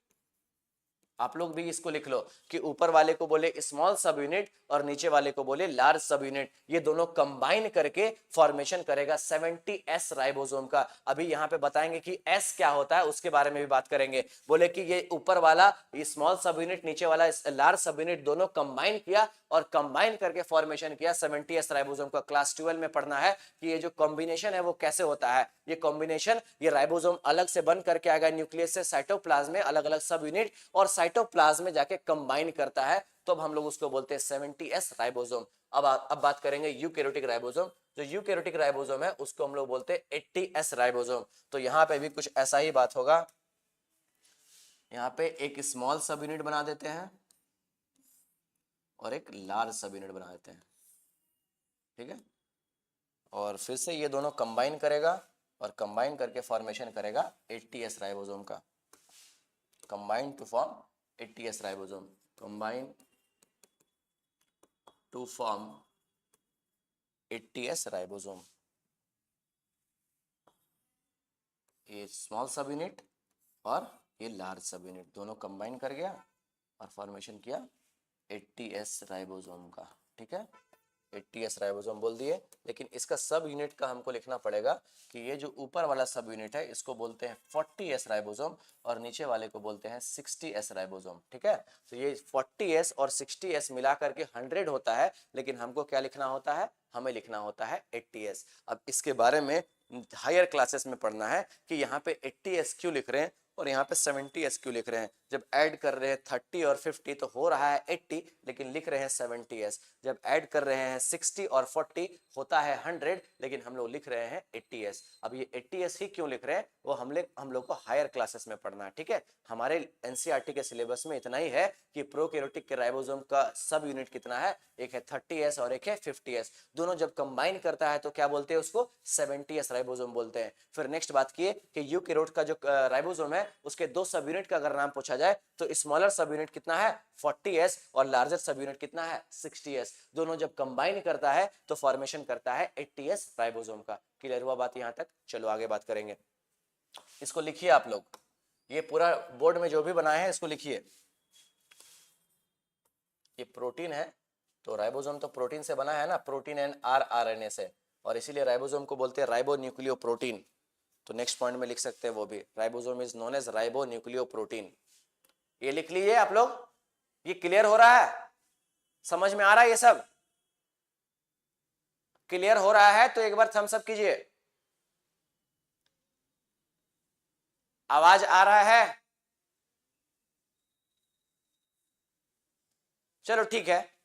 आप लोग भी इसको लिख लो कि ऊपर वाले को बोले स्मॉल सब यूनिट और नीचे वाले को बोले लार्ज सब यूनिट, ये दोनों कंबाइन करके फॉर्मेशन करेगा 70s राइबोसोम का। अभी यहाँ पे बताएंगे कि S क्या होता है, उसके बारे में भी बात करेंगे। बोले कि ये ऊपर वाला स्मॉल सब यूनिट, नीचे वाला लार्ज सब यूनिट, दोनों कंबाइन किया और कंबाइन करके फॉर्मेशन किया 70s राइबोसोम का। क्लास 12 में पढ़ना है कि ये जो कॉम्बिनेशन है वो कैसे होता है। ये कॉम्बिनेशन, ये राइबोसोम अलग से बन करके आएगा न्यूक्लियस से साइटोप्लाज्म में, अलग अलग सब यूनिट, और साइटोप्लाज्म में जाके कंबाइन करता है, तो अब हम लोग उसको बोलते हैं 70s राइबोसोम। अब बात करेंगे यूकैरियोटिक राइबोसोम। जो यूकैरियोटिक राइबोसोम है उसको हम लोग बोलते हैं 80s राइबोसोम। तो यहाँ पे भी कुछ ऐसा ही बात होगा, यहाँ पे एक स्मॉल सब यूनिट बना देते हैं और एक लार्ज सब यूनिट बना देते हैं, ठीक है। और फिर से ये दोनों कंबाइन करेगा और कंबाइन करके फॉर्मेशन करेगा 80s राइबोसोम का। Combine to form 80s ribosome, combine to form 80s ribosome. ये स्मॉल सब यूनिट और ये लार्ज सब यूनिट दोनों कंबाइन कर गया और फॉर्मेशन किया 80s राइबोसोम का, ठीक है। 80s राइबोसोम बोल दिए, लेकिन इसका सब यूनिट का हमको लिखना पड़ेगा कि ये जो ऊपर वाला सब यूनिट है इसको बोलते हैं 40s राइबोसोम और नीचे वाले को बोलते हैं 60s राइबोसोम, ठीक है। तो ये 40s और 60s मिला करके 100 होता है, लेकिन हमको क्या लिखना होता है, हमें लिखना होता है 80s। अब इसके बारे में हायर क्लासेस में पढ़ना है कि यहाँ पे 80s क्यों लिख रहे हैं और यहाँ पे 70s क्यों लिख रहे हैं। जब ऐड कर रहे हैं 30 और 50 तो हो रहा है 80, लेकिन लिख रहे हैं 70s। जब ऐड कर रहे हैं 60 और 40 होता है 100, लेकिन हम लोग लिख रहे हैं 80s। अब ये 80s ही क्यों लिख रहे हैं वो हम लोग को हायर क्लासेस में पढ़ना है, ठीक है। हमारे एनसीईआरटी के सिलेबस में इतना ही है कि प्रोकैरियोटिक के राइबोसोम का सब यूनिट कितना है, एक है 30s और एक है 50s। दोनों जब कंबाइन करता है तो क्या बोलते हैं उसको, 70s राइबोसोम बोलते हैं। फिर नेक्स्ट बात किए कि यूकैरियोट का जो राइबोसोम है उसके दो सब यूनिट का अगर नाम पूछा जाए तो स्मॉलर सब यूनिट कितना है 40s और लार्जर सब यूनिट कितना है 60s। दोनों जब कंबाइन करता है तो फॉर्मेशन करता है 80s राइबोसोम का। क्लियर हुआ बात यहां तक? चलो आगे बात करेंगे। इसको लिखिए आप लोग, ये पूरा बोर्ड में जो भी बनाए हैं इसको लिखिए। ये प्रोटीन है तो राइबोसोम तो प्रोटीन से बना है ना, प्रोटीन एंड आरएनए से, और इसीलिए राइबोसोम को बोलते हैं राइबोन्यूक्लियोप्रोटीन। तो नेक्स्ट पॉइंट में लिख सकते हैं वो भी, ribosome is known as ribonucleoprotein. ये लिख लीजिए आप लोग। ये क्लियर हो रहा है, समझ में आ रहा है, ये सब क्लियर हो रहा है तो एक बार थम्स अप कीजिए। आवाज आ रहा है? चलो ठीक है,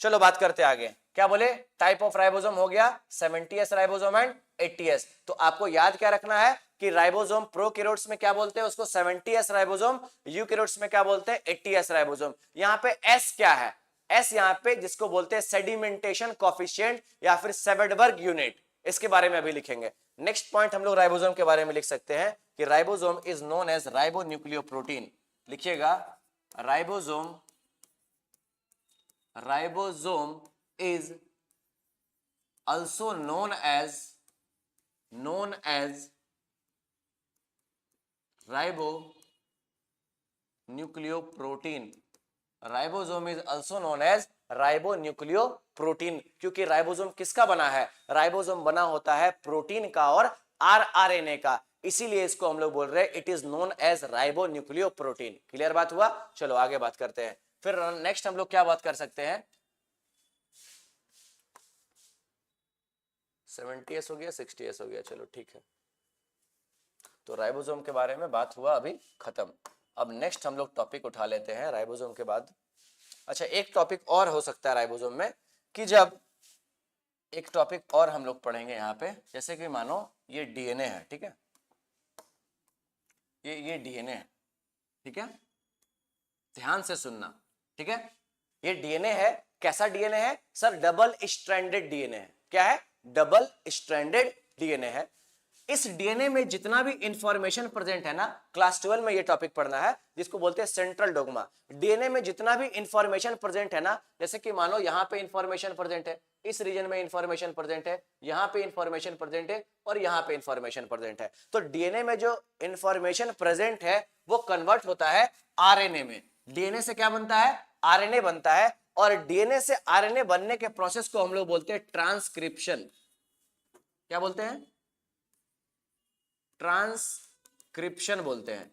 चलो बात करते आगे। क्या बोले, टाइप ऑफ राइबोसोम हो गया 70s राइबोसोम एंड 80s। तो आपको याद क्या रखना है कि राइबोसोम प्रोकैरियोट्स में क्या बोलते हैं उसको 70s राइबोसोम, यूकैरियोट्स में क्या बोलते हैं 80s राइबोसोम। यहाँ पे S क्या है, S यहाँ पे जिसको बोलते हैं सेडिमेंटेशन कोफिशिएंट या फिर सेवेडबर्ग यूनिट, इसके बारे में अभी लिखेंगे। नेक्स्ट पॉइंट हम लोग राइबोसोम के बारे में लिख सकते हैं कि ribosome is known as ribonucleoprotein. लिखिएगा, ribosome is also known as ribonucleoprotein। Ribosome is also known as ribonucleoprotein, क्योंकि राइबोसोम किसका बना है, राइबोसोम बना होता है प्रोटीन का और आरएनए का, इसीलिए इसको हम लोग बोल रहे हैं it is known as ribonucleoprotein. Clear बात हुआ? चलो आगे बात करते हैं। फिर नेक्स्ट हम लोग क्या बात कर सकते हैं, 70s हो गया, 60s हो गया, चलो ठीक है। तो राइबोसोम के बारे में बात हुआ अभी खत्म। अब नेक्स्ट हम लोग टॉपिक उठा लेते हैं राइबोसोम के बाद। अच्छा, एक टॉपिक और हो सकता है राइबोसोम में कि जब एक टॉपिक और हम लोग पढ़ेंगे यहाँ पे, जैसे कि मानो ये डीएनए है, ठीक है, ये डीएनए है, ठीक है, ध्यान से सुनना, ठीक है, ये डीएनए है। कैसा डीएनए है सर? डबल स्ट्रैंडेड डीएनए है। क्या है? डबल स्ट्रैंडेड डीएनए है। इस डीएनए में जितना भी इंफॉर्मेशन प्रेजेंट है ना, क्लास 12 में ये टॉपिक पढ़ना है जिसको बोलते हैं सेंट्रल डोग्मा। डीएनए में जितना भी इंफॉर्मेशन प्रेजेंट है ना, जैसे कि मानो यहाँ पे इंफॉर्मेशन प्रेजेंट है, इस रीजन में इंफॉर्मेशन प्रेजेंट है, यहाँ पे इंफॉर्मेशन प्रेजेंट है और यहाँ पे इंफॉर्मेशन प्रेजेंट है। तो डीएनए में जो इंफॉर्मेशन प्रेजेंट है वो कन्वर्ट होता है आरएनए में। डीएनए से क्या बनता है? आरएनए बनता है। और डीएनए से आरएनए बनने के प्रोसेस को हम लोग बोलते हैं ट्रांसक्रिप्शन। क्या बोलते हैं? ट्रांसक्रिप्शन बोलते हैं।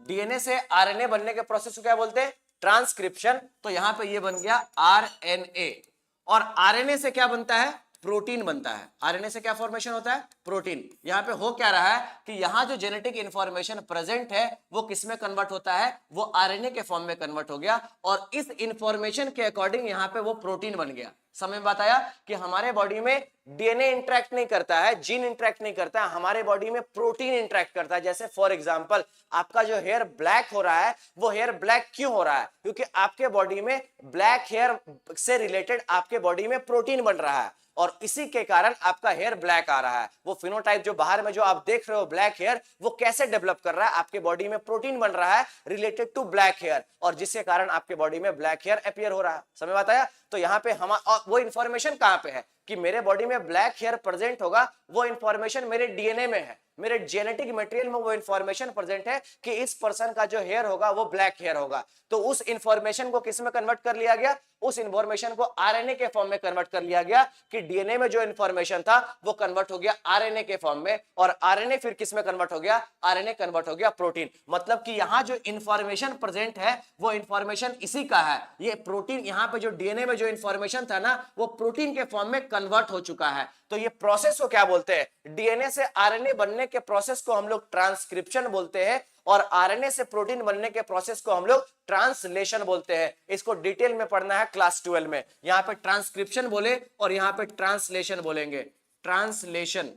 डीएनए से आरएनए बनने के प्रोसेस को क्या बोलते हैं? ट्रांसक्रिप्शन। तो यहां पे ये बन गया आरएनए। और आरएनए से क्या बनता है? प्रोटीन बनता है। आरएनए से क्या फॉर्मेशन होता है? प्रोटीन। यहां पे हो क्या रहा है कि यहां जो जेनेटिक इंफॉर्मेशन प्रेजेंट है वो किस में कन्वर्ट होता है? वो आरएनए के फॉर्म में कन्वर्ट हो गया और इस इंफॉर्मेशन के अकॉर्डिंग यहां पे वो प्रोटीन बन गया। समझ में बात आया कि हमारे बॉडी में डीएनए इंटरेक्ट नहीं करता है, जीन इंटरेक्ट नहीं करता है, हमारे बॉडी में प्रोटीन इंटरेक्ट करता है। जैसे फॉर एग्जांपल आपका जो हेयर ब्लैक हो रहा है, वो हेयर ब्लैक क्यों हो रहा है? क्योंकि आपके बॉडी में ब्लैक हेयर से रिलेटेड आपके बॉडी में प्रोटीन बन रहा है और इसी के कारण आपका हेयर ब्लैक आ रहा है। वो फिनोटाइप जो बाहर में जो आप देख रहे हो ब्लैक हेयर, वो कैसे डेवलप कर रहा है? आपके बॉडी में प्रोटीन बन रहा है रिलेटेड टू ब्लैक हेयर और जिसके कारण आपके बॉडी में ब्लैक हेयर अपीयर हो रहा है। समझ में आया? तो यहाँ पे हम वो इंफॉर्मेशन कहां पे है कि मेरे बॉडी में ब्लैक हेयर प्रेजेंट होगा, वो इंफॉर्मेशन मेरे डीएनए में है, मेरे जेनेटिक मटेरियल में वो इंफॉर्मेशन प्रेजेंट है कि इस पर्सन का जो हेयर होगा वो ब्लैक हेयर होगा। तो उस इंफॉर्मेशन को किस में कन्वर्ट कर लिया गया? उस इंफॉर्मेशन को आरएनए के फॉर्म में कन्वर्ट कर लिया गया कि डीएनए में जो इंफॉर्मेशन था वो कन्वर्ट हो गया आरएनए के फॉर्म में और आरएनए फिर किस में कन्वर्ट हो गया? आरएनए कन्वर्ट हो गया प्रोटीन। मतलब कि यहां जो इंफॉर्मेशन प्रेजेंट है वो इंफॉर्मेशन इसी का है। ये प्रोटीन यहां पे जो डीएनए में जो इंफॉर्मेशन था ना, वो प्रोटीन के फॉर्म में कन्वर्ट हो चुका है। तो ये प्रोसेस को क्या बोलते हैं? डीएनए से आरएनए बनने के प्रोसेस को हम लोग ट्रांसक्रिप्शन बोलते हैं और आरएनए से प्रोटीन बनने के प्रोसेस को हम लोग ट्रांसलेशन बोलते हैं। इसको डिटेल में पढ़ना है क्लास 12 में। यहां पे ट्रांसक्रिप्शन बोले और यहां पे ट्रांसलेशन बोलेंगे, ट्रांसलेशन।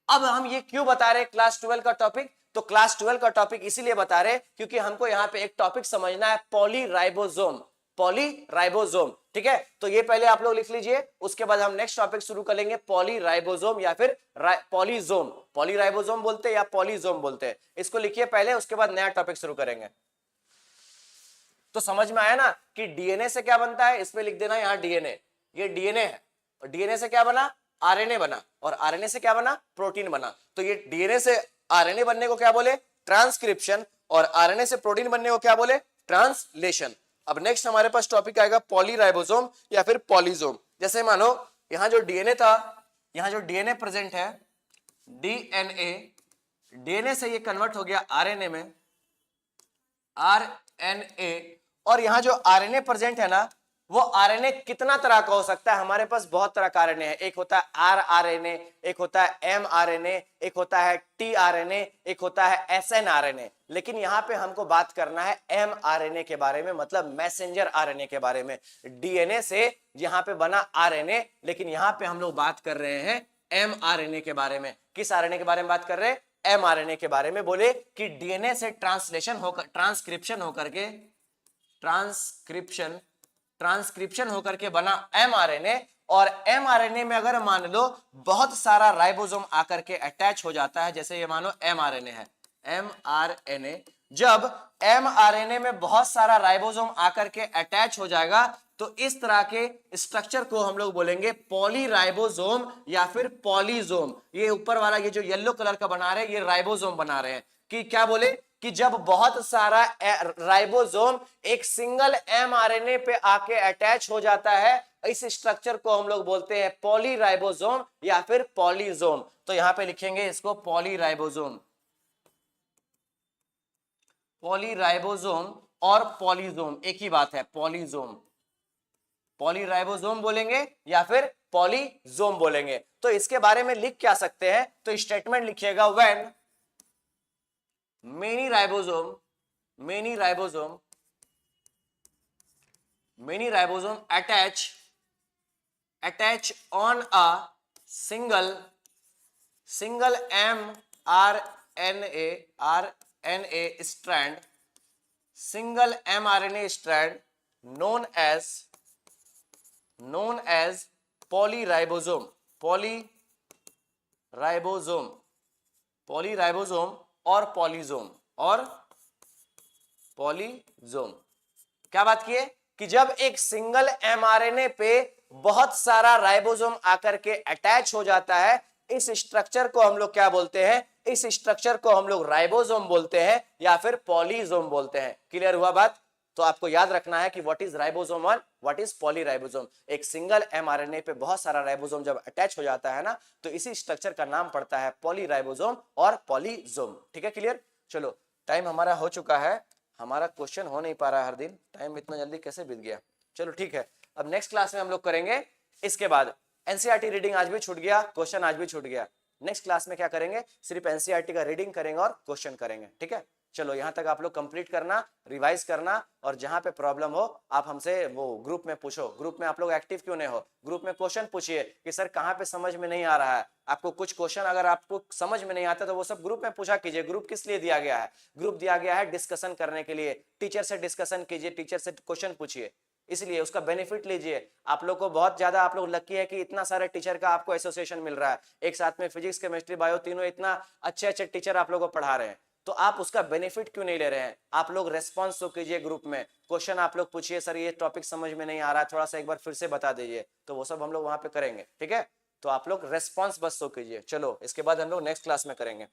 अब हम ये क्यों बता रहे हैं क्लास 12 का टॉपिक? तो क्लास 12 का टॉपिक इसीलिए बता रहे क्योंकि हमको यहां पे एक टॉपिक समझना है, पॉलीराइबोसोम। पॉलीराइबोसोम, ठीक है। तो ये पहले आप लोग लिख लीजिए, उसके बाद हम नेक्स्ट टॉपिक शुरू करेंगे पॉलीराइबोसोम या फिर पॉलीजोम। पॉलीराइबोसोम बोलते हैं या पॉलीजोम बोलते हैं, इसको लिखिए पहले, उसके बाद नया टॉपिक शुरू करेंगे। तो समझ में आया ना कि डीएनए से क्या बनता है? इसमें लिख देना यहां डीएनए, ये डीएनए है और डीएनए से क्या बना? आरएनए बना और आरएनए से क्या बना? प्रोटीन बना। तो ये डीएनए से आरएनए बनने को क्या बोले? ट्रांसक्रिप्शन। और आरएनए से प्रोटीन बनने को क्या बोले? ट्रांसलेशन। अब नेक्स्ट हमारे पास टॉपिक आएगा पॉलीराइबोसोम या फिर पॉलीजोम। जैसे मानो यहां जो डीएनए था, यहां जो डीएनए प्रेजेंट है, डीएनए, डीएनए से ये कन्वर्ट हो गया आरएनए में, आरएनए। और यहां जो आरएनए प्रेजेंट है ना, वो आरएनए कितना तरह का हो सकता है? हमारे पास बहुत तरह का आरएनए है। एक होता है आरआरएनए, एक होता है एमआरएनए, एक होता है टीआरएनए, एक होता है एसएनआरएनए। लेकिन यहां पे हमको बात करना है एमआरएनए के बारे में, मतलब मैसेंजर आरएनए के बारे में। डीएनए से यहां पे बना आरएनए, लेकिन यहां पे हम लोग बात कर रहे हैं एमआरएनए के बारे में। किस आरएनए के बारे में बात कर रहे हैं? एमआरएनए के बारे में। बोले कि डीएनए से ट्रांसलेशन होकर, ट्रांसक्रिप्शन होकर के, ट्रांसक्रिप्शन होकर के बना एमआरएनए। और एमआरएनए में अगर मान लो बहुत सारा राइबोसोम आकर के अटैच हो जाता है, जैसे ये मानो एमआरएनए है, एमआरएनए, जब एमआरएनए में बहुत सारा राइबोसोम आकर के अटैच हो जाएगा तो इस तरह के स्ट्रक्चर को हम लोग बोलेंगे पॉलीराइबोसोम या फिर पॉलीजोम। ये ऊपर वाला ये जो येलो कलर का बना रहे हैं, ये राइबोसोम बना रहे हैं। कि क्या बोले कि जब बहुत सारा राइबोसोम एक सिंगल एमआरएनए पे आके अटैच हो जाता है, इस स्ट्रक्चर को हम लोग बोलते हैं पॉलीराइबोसोम या फिर पॉलीजोम। तो यहां पे लिखेंगे इसको पॉलीराइबोसोम। पॉलीराइबोसोम और पॉलीजोम एक ही बात है, पॉलीजोम। पॉलीराइबोसोम बोलेंगे या फिर पॉलीजोम बोलेंगे। तो इसके बारे में लिख क्या सकते हैं? तो स्टेटमेंट लिखिएगा, when many ribosome attach attach on a single mRNA strand, single mRNA strand known as polyribosome और पॉलीजोम। क्या बात की है कि जब एक सिंगल एमआरएनए पे बहुत सारा राइबोसोम आकर के अटैच हो जाता है, इस स्ट्रक्चर को हम लोग क्या बोलते हैं? इस स्ट्रक्चर को हम लोग राइबोसोम बोलते हैं या फिर पॉलीजोम बोलते हैं। क्लियर हुआ बात? तो आपको याद रखना है कि व्हाट इज राइबोसोम और व्हाट इज पॉलीराइबोसोम। एक सिंगल एमआरएनए पे बहुत सारा राइबोसोम जब अटैच हो जाता है ना, तो इसी स्ट्रक्चर का नाम पड़ता है पॉलीराइबोसोम और पॉलीजोम। ठीक है, क्लियर? चलो, टाइम हमारा हो चुका है, हमारा क्वेश्चन हो नहीं पा रहा है हर दिन, टाइम इतना जल्दी कैसे बीत गया। चलो ठीक है, अब नेक्स्ट क्लास में हम लोग करेंगे इसके बाद। एनसीईआरटी रीडिंग आज भी छूट गया, क्वेश्चन आज भी छूट गया। नेक्स्ट क्लास में क्या करेंगे? सिर्फ एनसीईआरटी का रीडिंग करेंगे और क्वेश्चन करेंगे। ठीक है, चलो यहां तक आप लोग कंप्लीट करना, रिवाइज करना, और जहां पे प्रॉब्लम हो आप हमसे वो ग्रुप में पूछो। ग्रुप में आप लोग एक्टिव क्यों नहीं हो? ग्रुप में क्वेश्चन पूछिए कि सर कहां पे समझ में नहीं आ रहा है। आपको कुछ क्वेश्चन अगर आपको समझ में नहीं आता तो वो सब ग्रुप में पूछा कीजिए। ग्रुप किस लिए दिया गया है? ग्रुप दिया गया है डिस्कशन करने के लिए। टीचर से डिस्कशन कीजिए, टीचर से क्वेश्चन पूछिए, इसलिए उसका बेनिफिट लीजिए। आप लोग को बहुत ज्यादा, आप लोग लकी है कि इतना सारे टीचर का आपको एसोसिएशन मिल रहा है। एक साथ में फिजिक्स, केमिस्ट्री, बायो तीनों इतना अच्छे अच्छे टीचर आप लोग को पढ़ा रहे हैं, तो आप उसका बेनिफिट क्यों नहीं ले रहे हैं? आप लोग रेस्पॉन्स तो कीजिए ग्रुप में, क्वेश्चन आप लोग पूछिए, सर ये टॉपिक समझ में नहीं आ रहा है, थोड़ा सा एक बार फिर से बता दीजिए, तो वो सब हम लोग वहां पे करेंगे। ठीक है, तो आप लोग रेस्पॉन्स बस तो कीजिए। चलो इसके बाद हम लोग नेक्स्ट क्लास में करेंगे।